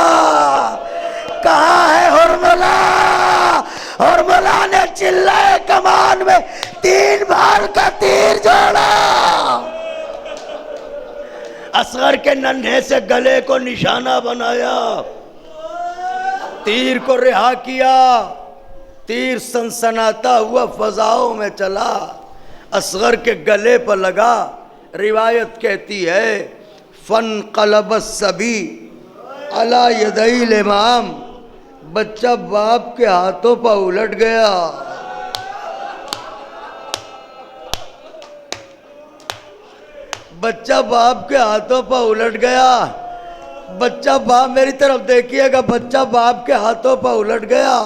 کہاں ہے ہرملا؟ ہرملا نے چلائے کمان میں 3 بار کا تیر جوڑا، اصغر کے ننھے سے گلے کو نشانہ بنایا، تیر کو رہا کیا، تیر سنسناتا ہوا فضاؤں میں چلا، اصغر کے گلے پر لگا۔ روایت کہتی ہے فانقلب الصبی علی یدی الامام، بچہ باپ کے ہاتھوں پر الٹ گیا۔ بچہ باپ کے ہاتھوں پر الٹ گیا، بچہ باپ، میری طرف دیکھیے گا، بچہ باپ کے ہاتھوں پر الٹ گیا۔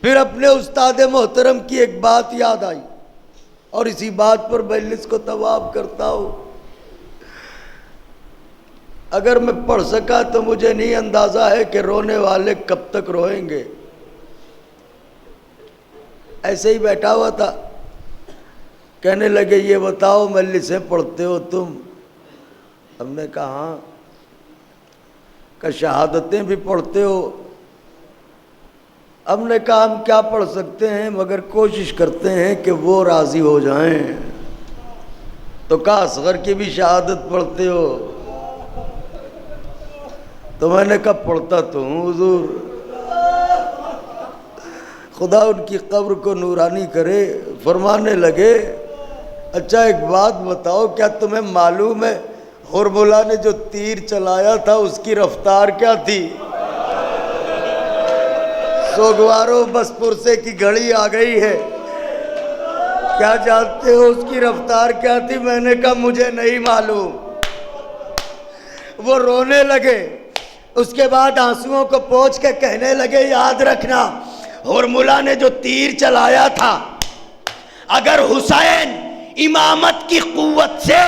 پھر اپنے استاد محترم کی ایک بات یاد آئی اور اسی بات پر مجلس کو تمام کرتا ہوں. اگر میں پڑھ سکا تو مجھے نہیں اندازہ ہے کہ رونے والے کب تک روئیں گے. ایسے ہی بیٹھا ہوا تھا, کہنے لگے یہ بتاؤ مجلسیں پڑھتے ہو تم؟ ہم نے کہا ہاں. کہ شہادتیں بھی پڑھتے ہو؟ ہم نے کہا ہم کیا پڑھ سکتے ہیں مگر کوشش کرتے ہیں کہ وہ راضی ہو جائیں. تو کہا اصغر کی بھی شہادت پڑھتے ہو؟ تو میں نے کہا پڑھتا تو ہوں حضور. خدا ان کی قبر کو نورانی کرے. فرمانے لگے اچھا ایک بات بتاؤ, کیا تمہیں معلوم ہے ہرملا نے جو تیر چلایا تھا اس کی رفتار کیا تھی؟ سوگوارو بس پرسے کی گھڑی آ گئی ہے, کیا جانتے ہو اس کی رفتار کیا تھی؟ میں نے کہا مجھے نہیں معلوم. وہ رونے لگے. اس کے بعد آنسوؤں کو پوچھ کے کہنے لگے یاد رکھنا ہرملا نے جو تیر چلایا تھا, اگر حسین امامت کی قوت سے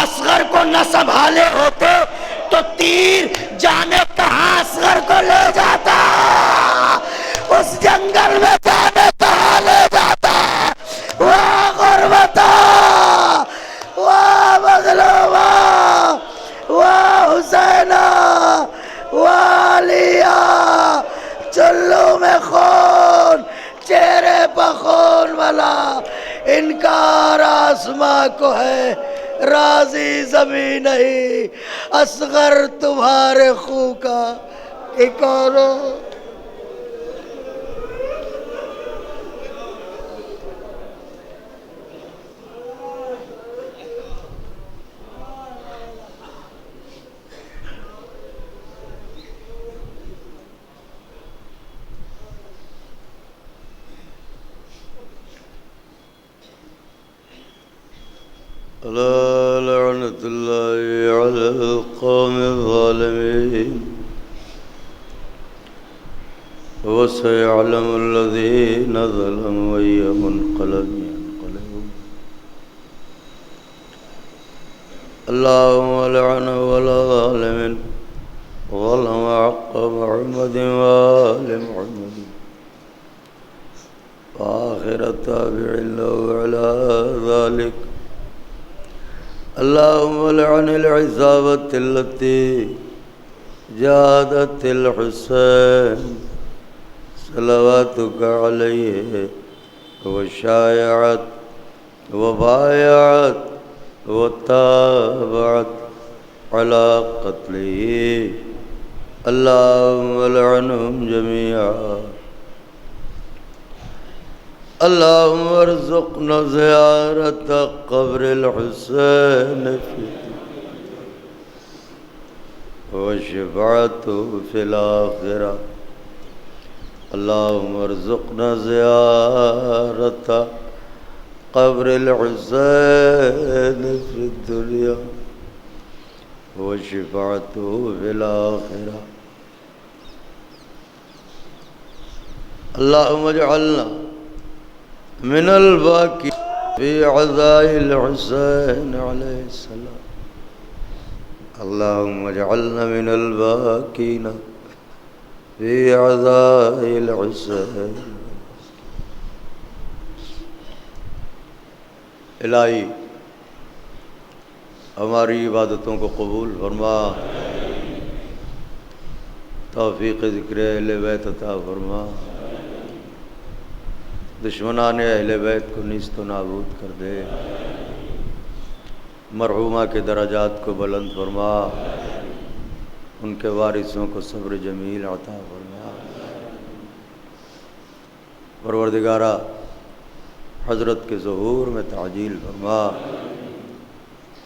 اصغر کو نہ سنبھالے ہوتے تو تیر جانے کہاں اصغر کو لے جاتا, اس جنگل میں جانے کہاں لے جاتا. واہ غربتا, واہ مظلومہ, واہ حسینہ, واہ علیہ. چلو میں خون, چہرے پہ خون والا, انکار آسماں کو ہے, راضی زمین نہیں. اصغر تمہارے خون کا ٹھکانہ. ألا لعنة الله على القوم الظالمين وسيعلم الذين ظلموا أي منقلب ينقلبون. اللهم لعن ولا ظالم ظلم حق محمد وآل محمد وآخر تابع له على ذلك. اللهم لعن العصابة التي جادت الحسين صلواتك عليه وشايعت وبايعت وتابعت على قتله. اللهم لعنهم جميعا. اللهم ارزقنا زيارة قبر الحسين وشفاعته في الآخرة. اللهم ارزقنا زيارة قبر الحسين في الدنيا وشفاعته في الآخرة. اللهم اجعلنا من الباقي في عزاء الحسين عليه السلام. اللهم اجعلنا من الباقين في عزاء الحسين. الہی ہماری عبادتوں کو قبول فرما, توفیق ذکر اہل بیت عطا فرما, دشمنان اہل بیت کو نیست و نابود کر دے, مرحومہ کے درجات کو بلند فرما, ان کے وارثوں کو صبر جمیل عطا فرما. پروردگارہ حضرت کے ظہور میں تعجیل فرما,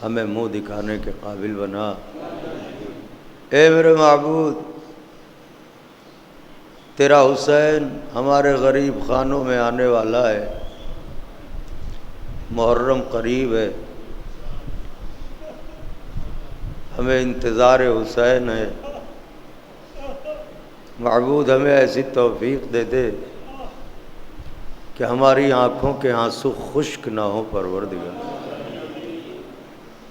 ہمیں منہ دکھانے کے قابل بنا. اے میرے معبود, تیرا حسین ہمارے غریب خانوں میں آنے والا ہے, محرم قریب ہے, ہمیں انتظار حسین ہے. معبود ہمیں ایسی توفیق دے دے کہ ہماری آنکھوں کے آنسو خشک نہ ہوں پروردگار،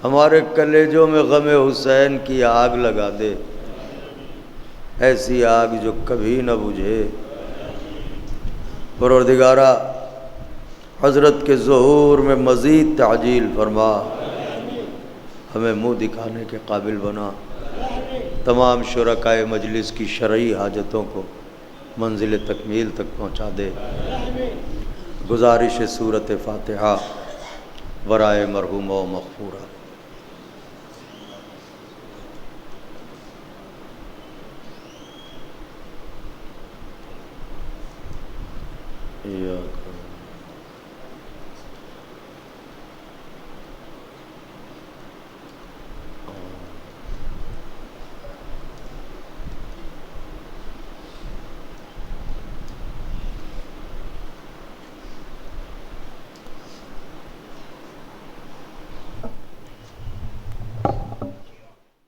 ہمارے کلیجوں میں غم حسین کی آگ لگا دے، ایسی آگ جو کبھی نہ بجھے۔ پروردگارا حضرت کے ظہور میں مزید تعجیل فرما، ہمیں منہ دکھانے کے قابل بنا، تمام شرکائے مجلس کی شرعی حاجتوں کو منزل تکمیل تک پہنچا دے۔ گزارش سورۃ فاتحہ برائے مرحوم و مغفورہ۔ ایاک